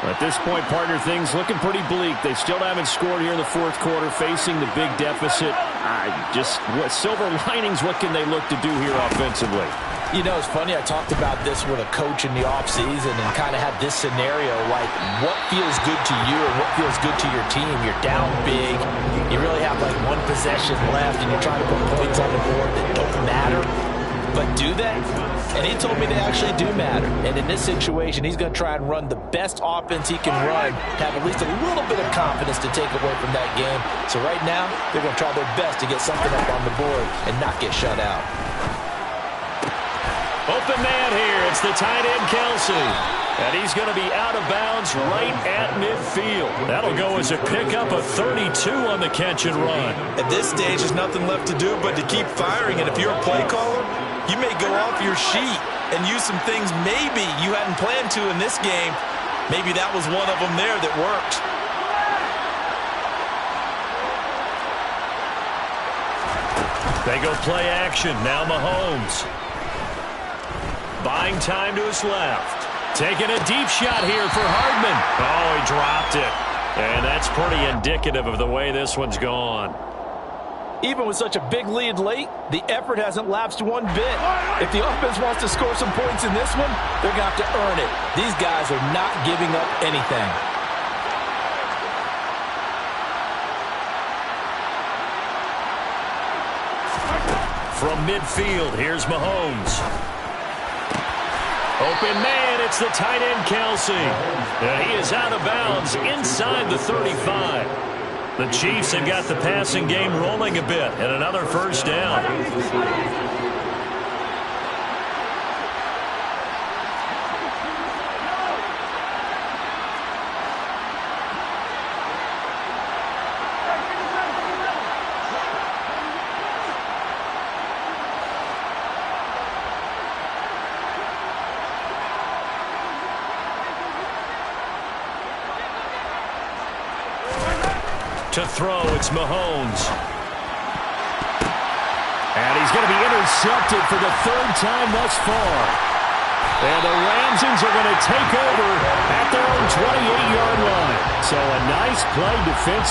At this point, partner, things looking pretty bleak. They still haven't scored here in the 4th quarter, facing the big deficit. Silver linings, what can they look to do here offensively? You know, it's funny, I talked about this with a coach in the offseason and kind of had this scenario, like what feels good to you and what feels good to your team. You're down big, you really have like one possession left, and you're trying to put points on the board that don't matter, but do they? And he told me they actually do matter. And in this situation, he's going to try and run the best offense he can run, have at least a little bit of confidence to take away from that game. So right now, they're going to try their best to get something up on the board and not get shut out. Open man here. It's the tight end, Kelsey. And he's going to be out of bounds right at midfield. That'll go as a pickup of 32 on the catch and run. At this stage, there's nothing left to do but to keep firing. And if you're a play caller, you may go off your sheet and use some things maybe you hadn't planned to in this game. Maybe that was one of them there that worked. They go play action. Now Mahomes. Buying time to his left. Taking a deep shot here for Hardman. Oh, he dropped it. And that's pretty indicative of the way this one's gone. Even with such a big lead late, the effort hasn't lapsed one bit. If the offense wants to score some points in this one, they're going to have to earn it. These guys are not giving up anything. From midfield, here's Mahomes. Open man, it's the tight end, Kelsey. And he is out of bounds inside the 35. The Chiefs have got the passing game rolling a bit, and another first down. To throw, it's Mahomes. And he's going to be intercepted for the 3rd time thus far. And the Ramsons are going to take over at their own 28-yard line. So a nice play defensively.